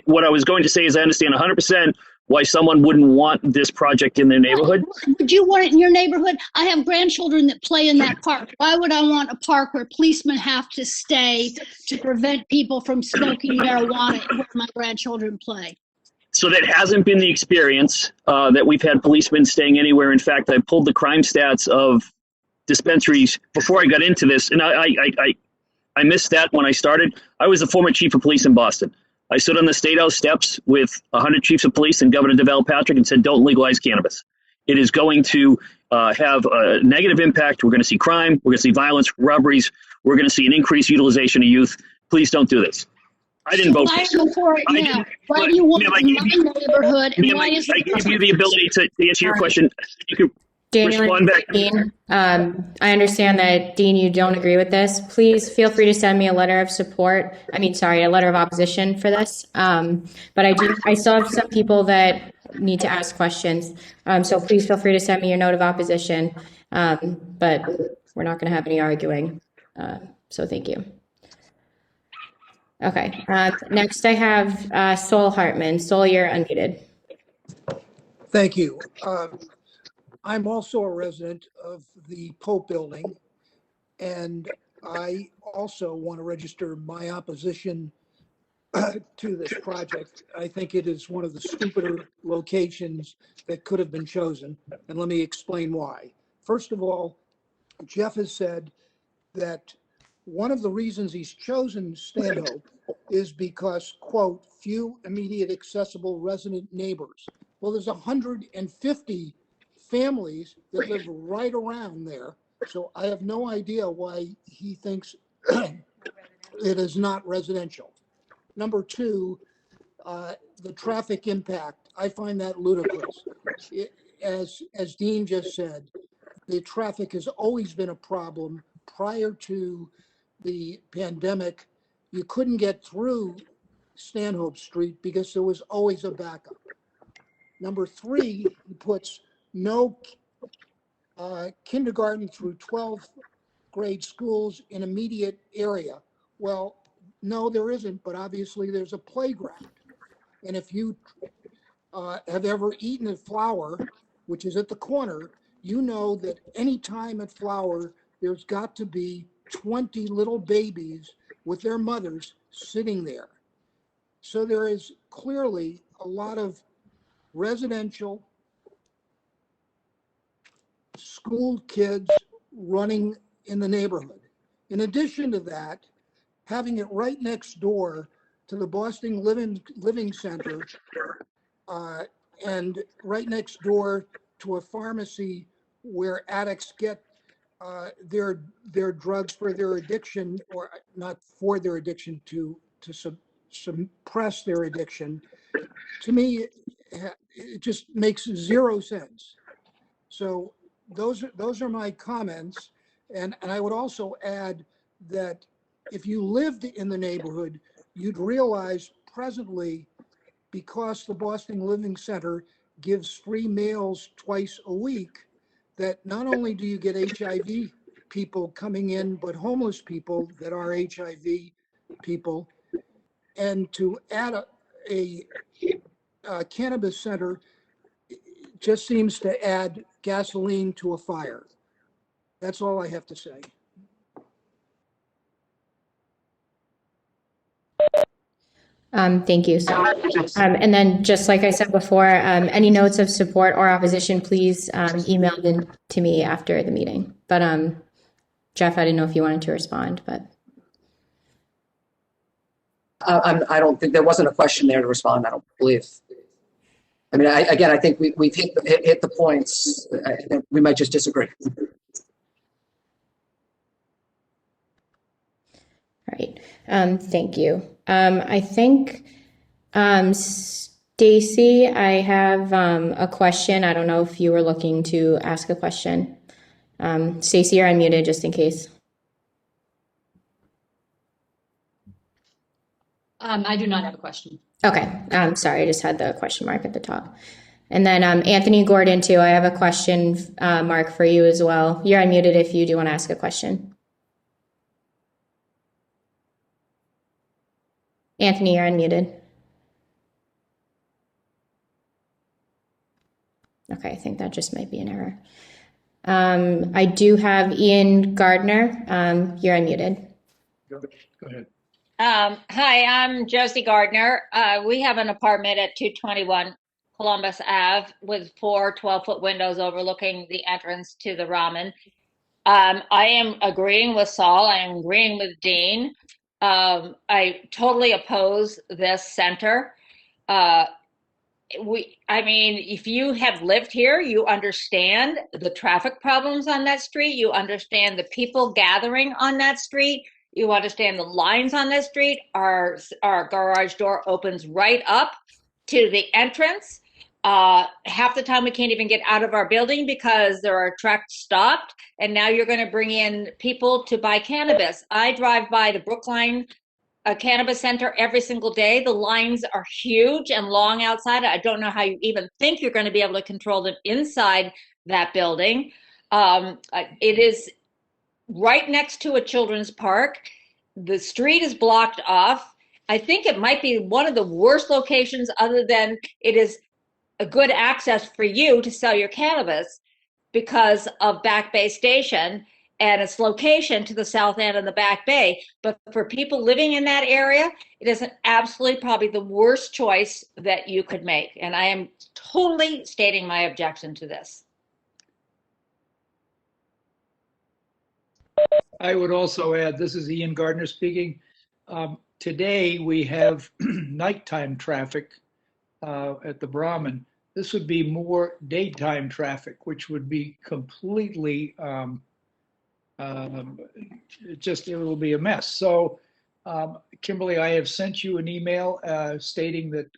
what I was going to say is I understand 100% why someone wouldn't want this project in their neighborhood. Would you want it in your neighborhood? I have grandchildren that play in that park. Why would I want a park where policemen have to stay to prevent people from smoking marijuana where my grandchildren play? So that hasn't been the experience that we've had policemen staying anywhere. In fact, I pulled the crime stats of dispensaries before I got into this, and I missed that when I started. I was the former chief of police in Boston. I stood on the State House steps with 100 chiefs of police and Governor DeVal Patrick and said, don't legalize cannabis. It is going to have a negative impact. We're going to see crime. We're going to see violence, robberies. We're going to see an increased utilization of youth. Please don't do this. I didn't vote for it now. Why do you want it in my neighborhood? And why is I gave you the ability to answer your question. You can respond back. Dean, I understand that, Dean, you don't agree with this. Please feel free to send me a letter of support. A letter of opposition for this. But I still have some people that need to ask questions. So please feel free to send me your note of opposition. But we're not going to have any arguing. So thank you. Okay. Next I have Sol Hartman. Sol, you're unmuted. Thank you. I'm also a resident of the Pope building, and I also want to register my opposition to this project. I think it is one of the stupider locations that could have been chosen, and let me explain why. First of all, Jeff has said that one of the reasons he's chosen Stanhope is because, quote, few immediate accessible resident neighbors. Well, there's 150 families that live right around there. So I have no idea why he thinks it is not residential. Number two, the traffic impact. I find that ludicrous. As Dean just said, the traffic has always been a problem. Prior to the pandemic, you couldn't get through Stanhope Street because there was always a backup. Number three, he puts no kindergarten through 12th grade schools in immediate area. Well, no, there isn't, but obviously there's a playground. And if you have ever eaten at Flower, which is at the corner, you know that any time at Flower, there's got to be 20 little babies with their mothers sitting there. So there is clearly a lot of residential school kids running in the neighborhood. In addition to that, having it right next door to the Boston Living Center and right next door to a pharmacy where addicts get their drugs for their addiction, or not for their addiction, to suppress their addiction. To me, it just makes zero sense. So those are my comments. And I would also add that if you lived in the neighborhood, you'd realize presently, because the Boston Living Center gives free meals twice a week, that not only do you get HIV people coming in, but homeless people that are HIV people. And to add a cannabis center just seems to add gasoline to a fire. That's all I have to say. Thank you so much. And then, just like I said before, any notes of support or opposition, please email them to me after the meeting. But Jeff, I didn't know if you wanted to respond, but. I don't think there wasn't a question there to respond. I don't believe. I mean, I think we've hit the points. We might just disagree. All right. Thank you. I think, Stacy, I have a question. I don't know if you were looking to ask a question. Stacy, you're unmuted just in case. I do not have a question. Okay. Sorry, I just had the question mark at the top. And then Anthony Gordon, too, I have a question mark for you as well. You're unmuted if you do want to ask a question. Anthony, you're unmuted. Okay, I think that just might be an error. I do have Ian Gardner. You're unmuted. Go ahead. Hi, I'm Josie Gardner. We have an apartment at 221 Columbus Ave with 4 12-foot windows overlooking the entrance to the ramen. I am agreeing with Saul. I am agreeing with Dean. I totally oppose this center. I mean, if you have lived here, you understand the traffic problems on that street. You understand the people gathering on that street. You understand the lines on that street. Our garage door opens right up to the entrance. Half the time we can't even get out of our building because there are trucks stopped. And now you're going to bring in people to buy cannabis. I drive by the Brookline Cannabis Center every single day. The lines are huge and long outside. I don't know how you even think you're going to be able to control them inside that building. It is right next to a children's park. The street is blocked off. I think it might be one of the worst locations, other than it is a good access for you to sell your cannabis because of Back Bay Station and its location to the south end of the Back Bay. But for people living in that area, it is absolutely probably the worst choice that you could make. And I am totally stating my objection to this. I would also add, this is Ian Gardner speaking. Today we have nighttime traffic at the Brahmin. this would be more daytime traffic, which would be completely, it will be a mess. So, Kimberly, I have sent you an email stating that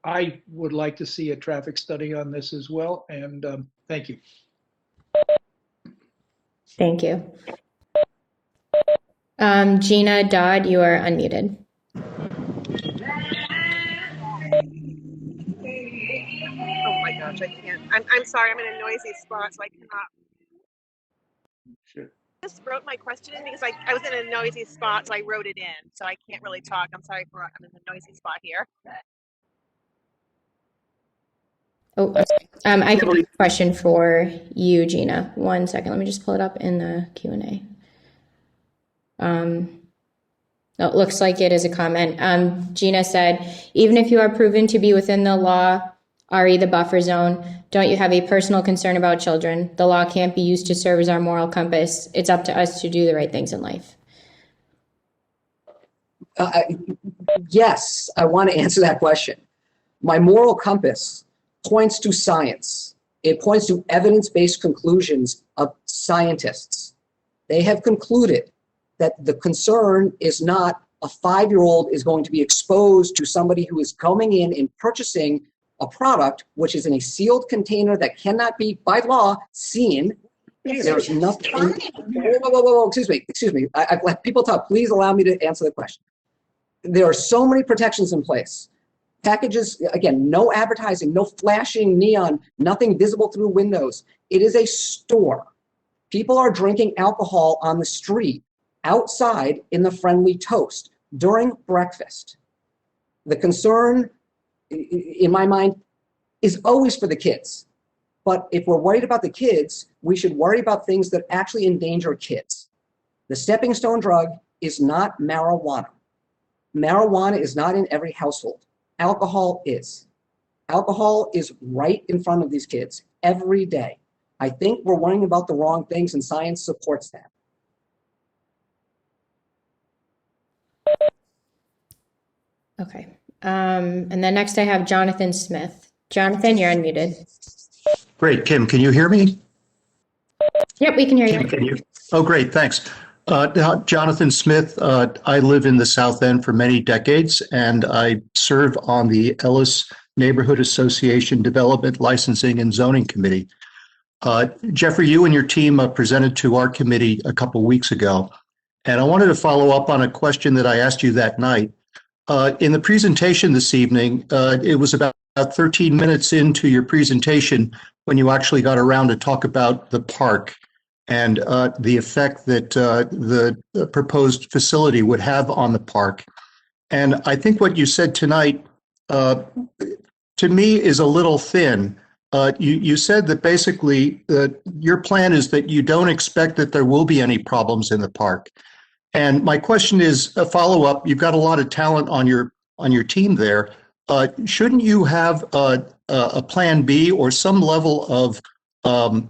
I would like to see a traffic study on this as well. And thank you. Thank you. Gina Dodd, you are unmuted. Oh my gosh, I can't. I'm sorry, I'm in a noisy spot, so I cannot. Sure. I just wrote my question in because I was in a noisy spot, so I wrote it in. So I can't really talk. I'm in a noisy spot here. Oh, I have a question for you, Gina. 1 second. Let me just pull it up in the Q&A. It looks like it is a comment. Gina said, even if you are proven to be within the law, RE the buffer zone, don't you have a personal concern about children? The law can't be used to serve as our moral compass. It's up to us to do the right things in life. Yes, I want to answer that question. My moral compass points to science. It points to evidence-based conclusions of scientists. They have concluded that the concern is not a 5-year-old is going to be exposed to somebody who is coming in and purchasing a product which is in a sealed container that cannot be, by law, seen. There's nothing. Whoa, excuse me. I've let people talk. Please allow me to answer the question. There are so many protections in place. Packages, again, no advertising, no flashing neon, nothing visible through windows. It is a store. People are drinking alcohol on the street, outside in the friendly toast, during breakfast. The concern, in my mind, is always for the kids. But if we're worried about the kids, we should worry about things that actually endanger kids. The stepping stone drug is not marijuana. Marijuana is not in every household. Alcohol is. Alcohol is right in front of these kids every day. I think we're worrying about the wrong things, and science supports that. Okay. And then next I have Jonathan Smith. Jonathan, you're unmuted. Great. Kim, can you hear me? Yep, we can hear you. Kim, can you? Oh, great. Thanks. Jonathan Smith, I live in the South End for many decades, and I serve on the Ellis Neighborhood Association Development, Licensing, and Zoning Committee. Jeffrey, you and your team presented to our committee a couple weeks ago, and I wanted to follow up on a question that I asked you that night. In the presentation this evening, it was about 13 minutes into your presentation when you actually got around to talk about the park and the effect that the proposed facility would have on the park. And I think what you said tonight, to me, is a little thin. You said that basically your plan is that you don't expect that there will be any problems in the park. And my question is a follow-up. You've got a lot of talent on your team there. Shouldn't you have a plan B or some level of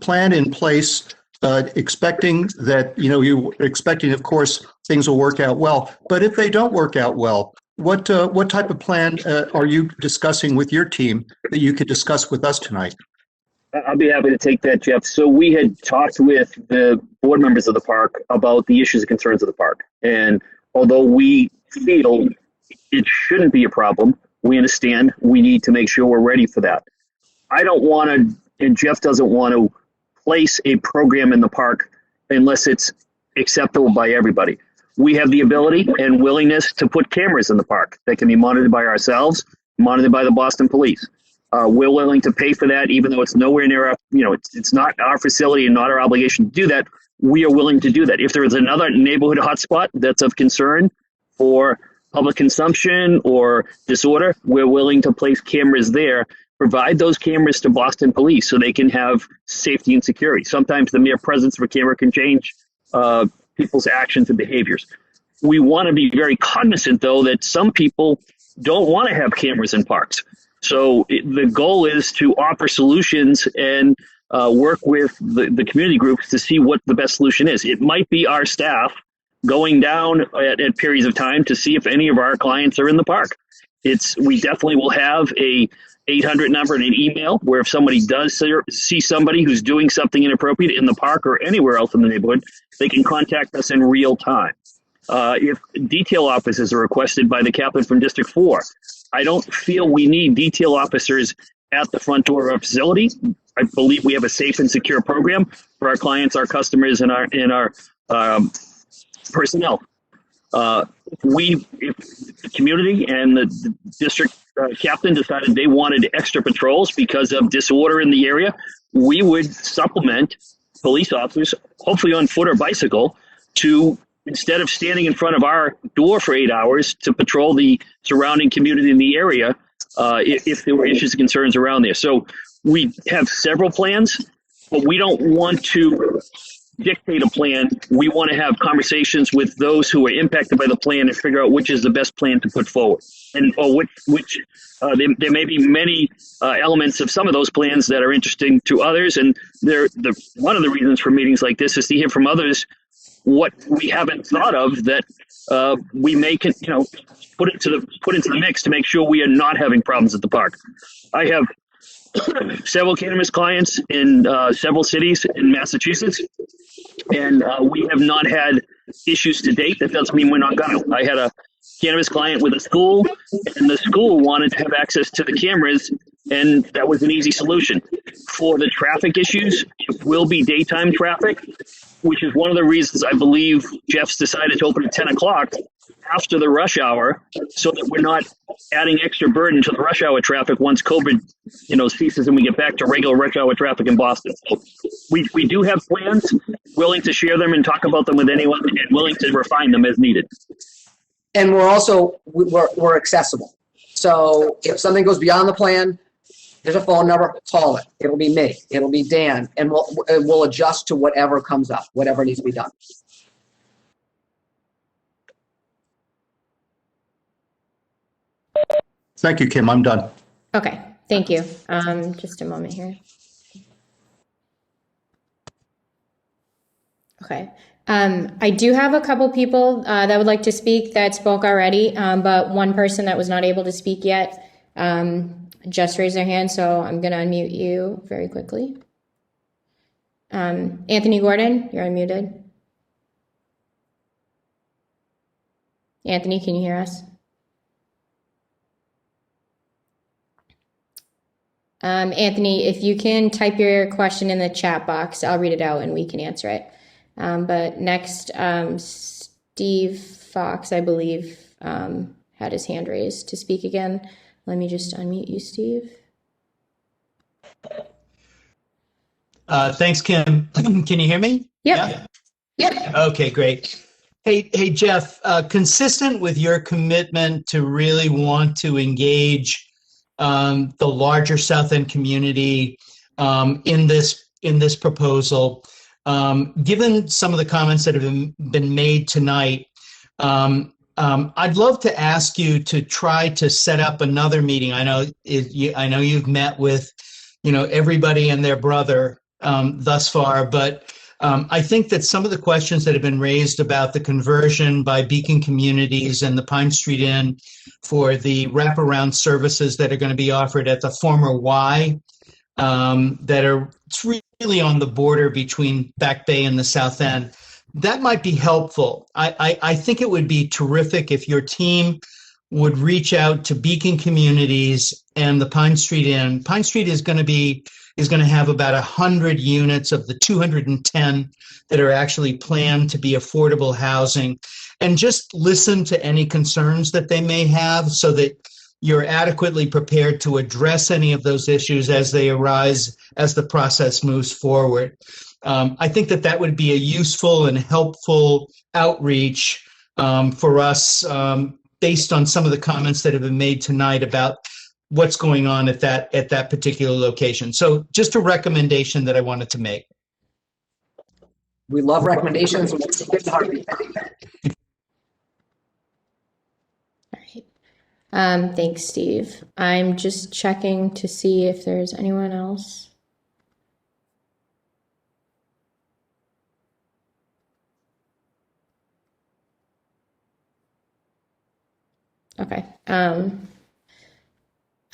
plan in place, expecting that, you're expecting, of course, things will work out well. But if they don't work out well, what type of plan are you discussing with your team that you could discuss with us tonight? I'll be happy to take that, Jeff. So we had talked with the board members of the park about the issues and concerns of the park. And although we feel it shouldn't be a problem, we understand we need to make sure we're ready for that. I don't want to, and Jeff doesn't want to place a program in the park unless it's acceptable by everybody. We have the ability and willingness to put cameras in the park that can be monitored by ourselves, monitored by the Boston Police. We're willing to pay for that, even though it's nowhere near our, it's not our facility and not our obligation to do that. We are willing to do that. If there is another neighborhood hotspot that's of concern for public consumption or disorder, we're willing to place cameras there, provide those cameras to Boston Police so they can have safety and security. Sometimes the mere presence of a camera can change people's actions and behaviors. We want to be very cognizant, though, that some people don't want to have cameras in parks. So the goal is to offer solutions and work with the community groups to see what the best solution is. It might be our staff going down at periods of time to see if any of our clients are in the park. We definitely will have a 800 number and an email where if somebody does see somebody who's doing something inappropriate in the park or anywhere else in the neighborhood, they can contact us in real time. If detail officers are requested by the captain from District 4, I don't feel we need detail officers at the front door of our facility. I believe we have a safe and secure program for our clients, our customers, and our personnel. If the community and the district captain decided they wanted extra patrols because of disorder in the area, we would supplement police officers, hopefully on foot or bicycle, to, instead of standing in front of our door for 8 hours, to patrol the surrounding community in the area if there were issues and concerns around there. So we have several plans, but we don't want to dictate a plan. We want to have conversations with those who are impacted by the plan and figure out which is the best plan to put forward. And there may be many elements of some of those plans that are interesting to others. And one of the reasons for meetings like this is to hear from others what we haven't thought of that we may put into the mix to make sure we are not having problems at the park. I have several cannabis clients in several cities in Massachusetts, and we have not had issues to date. That doesn't mean we're not going to. I had a cannabis client with a school, and the school wanted to have access to the cameras, and that was an easy solution. For the traffic issues, it will be daytime traffic, which is one of the reasons I believe Jeff's decided to open at 10 o'clock after the rush hour, so that we're not adding extra burden to the rush hour traffic once COVID, ceases and we get back to regular rush hour traffic in Boston. So we do have plans, willing to share them and talk about them with anyone, and willing to refine them as needed. And we're accessible. So if something goes beyond the plan, there's a phone number, call it. It'll be me, it'll be Dan, and we'll adjust to whatever comes up, whatever needs to be done. Thank you, Kim. I'm done. Okay, thank you. Just a moment here. Okay. I do have a couple people that would like to speak that spoke already, but one person that was not able to speak yet just raised their hand, so I'm going to unmute you very quickly. Anthony Gordon, you're unmuted. Anthony, can you hear us? Anthony, if you can type your question in the chat box, I'll read it out and we can answer it. But next, Steve Fox, I believe, had his hand raised to speak again. Let me just unmute you, Steve. Thanks, Kim. Can you hear me? Yep. Yeah. Okay, great. Hey, Jeff, consistent with your commitment to really want to engage the larger South End community in this proposal, given some of the comments that have been made tonight, I'd love to ask you to try to set up another meeting. I know you've met with everybody and their brother thus far, but I think that some of the questions that have been raised about the conversion by Beacon Communities and the Pine Street Inn for the wraparound services that are going to be offered at the former Y, that are really on the border between Back Bay and the South End, that might be helpful. I think it would be terrific if your team would reach out to Beacon Communities and the Pine Street Inn. Pine Street is going to have about 100 units of the 210 that are actually planned to be affordable housing, and just listen to any concerns that they may have so that you're adequately prepared to address any of those issues as they arise as the process moves forward. I think that would be a useful and helpful outreach for us based on some of the comments that have been made tonight about what's going on at that particular location. So just a recommendation that I wanted to make. We love recommendations. And let's get started. All right. Thanks, Steve. I'm just checking to see if there's anyone else. Okay.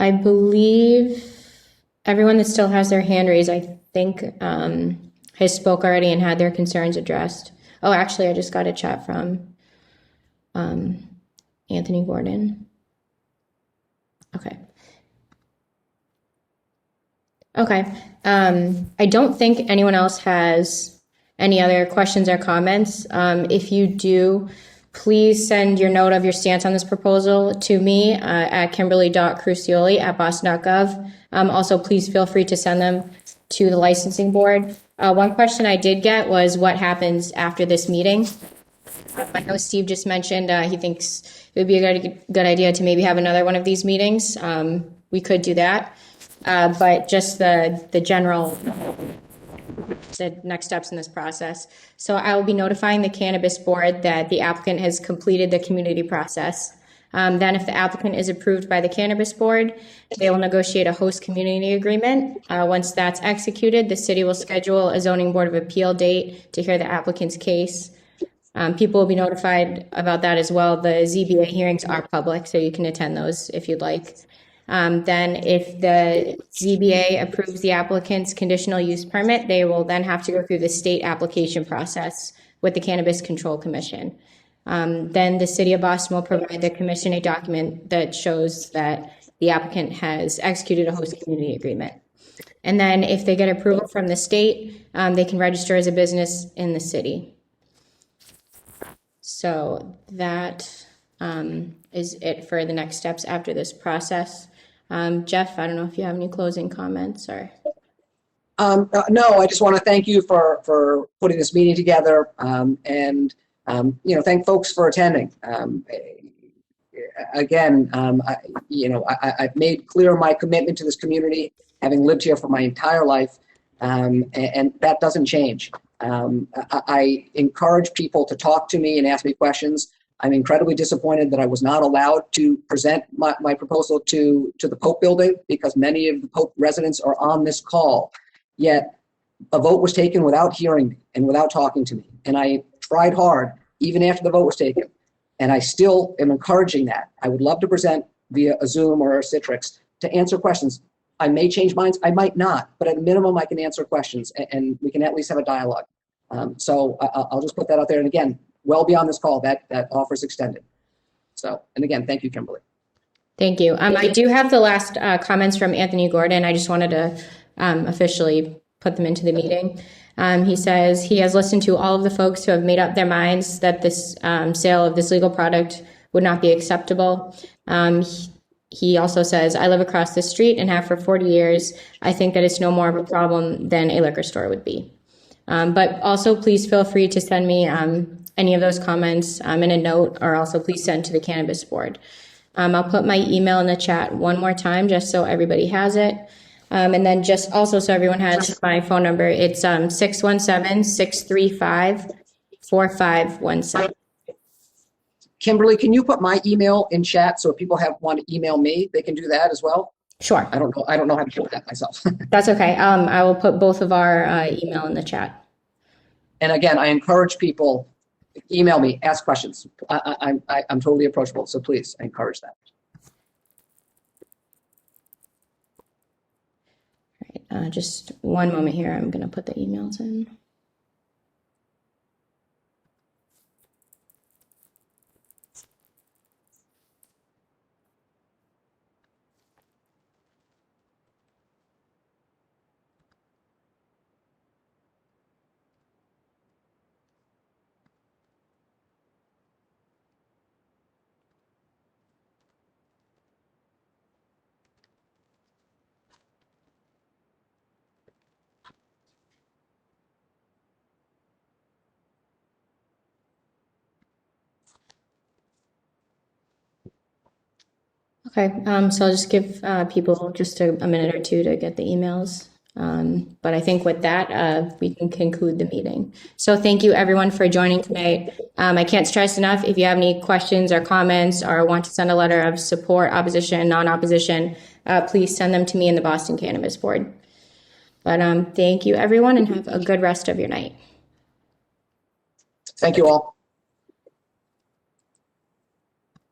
I believe everyone that still has their hand raised, I think, has spoke already and had their concerns addressed. Oh, actually, I just got a chat from Anthony Gordon. Okay. Okay. I don't think anyone else has any other questions or comments. If you do, please send your note of your stance on this proposal to me at kimberly.crucioli@boston.gov. Also, please feel free to send them to the licensing board. One question I did get was what happens after this meeting. I know Steve just mentioned he thinks it would be a good idea to maybe have another one of these meetings. We could do that, but just the general the next steps in this process. So I will be notifying the Cannabis Board that the applicant has completed the community process. Then if the applicant is approved by the Cannabis Board, they will negotiate a host community agreement. Once that's executed, the city will schedule a zoning board of appeal date to hear the applicant's case. People will be notified about that as well. The ZBA hearings are public, so you can attend those if you'd like. Then if the ZBA approves the applicant's conditional use permit, they will then have to go through the state application process with the Cannabis Control Commission. Then the City of Boston will provide the commission a document that shows that the applicant has executed a host community agreement. And then if they get approval from the state, they can register as a business in the city. So that is it for the next steps after this process. Jeff, I don't know if you have any closing comments or. No, I just want to thank you for putting this meeting together, and thank folks for attending. Again, I've made clear my commitment to this community, having lived here for my entire life, and that doesn't change. I encourage people to talk to me and ask me questions. I'm incredibly disappointed that I was not allowed to present my proposal to the Pope building because many of the Pope residents are on this call. Yet a vote was taken without hearing me and without talking to me. And I tried hard even after the vote was taken. And I still am encouraging that. I would love to present via a Zoom or a Citrix to answer questions. I may change minds, I might not, but at minimum I can answer questions and we can at least have a dialogue. So I'll just put that out there. And again, well beyond this call, that offer is extended. So, and again, thank you, Kimberly. Thank you. I do have the last comments from Anthony Gordon. I just wanted to officially put them into the meeting. He says he has listened to all of the folks who have made up their minds that this sale of this legal product would not be acceptable. He also says, I live across the street and have for 40 years. I think that it's no more of a problem than a liquor store would be. But also please feel free to send me any of those comments in a note, or also please send to the Cannabis Board. I'll put my email in the chat one more time just so everybody has it. And then just also so everyone has my phone number, it's 617-635-4517. Kimberly, can you put my email in chat so if people want to email me, they can do that as well? Sure. I don't know how to do that myself. That's okay. I will put both of our email in the chat. And again, I encourage people, email me, ask questions. I'm totally approachable, so please, I encourage that. All right, just one moment here. I'm going to put the emails in. Okay, so I'll just give people just a minute or two to get the emails. But I think with that, we can conclude the meeting. So thank you everyone for joining tonight. I can't stress enough, if you have any questions or comments or want to send a letter of support, opposition, non-opposition, please send them to me in the Boston Cannabis Board. But thank you everyone and have a good rest of your night. Thank you all.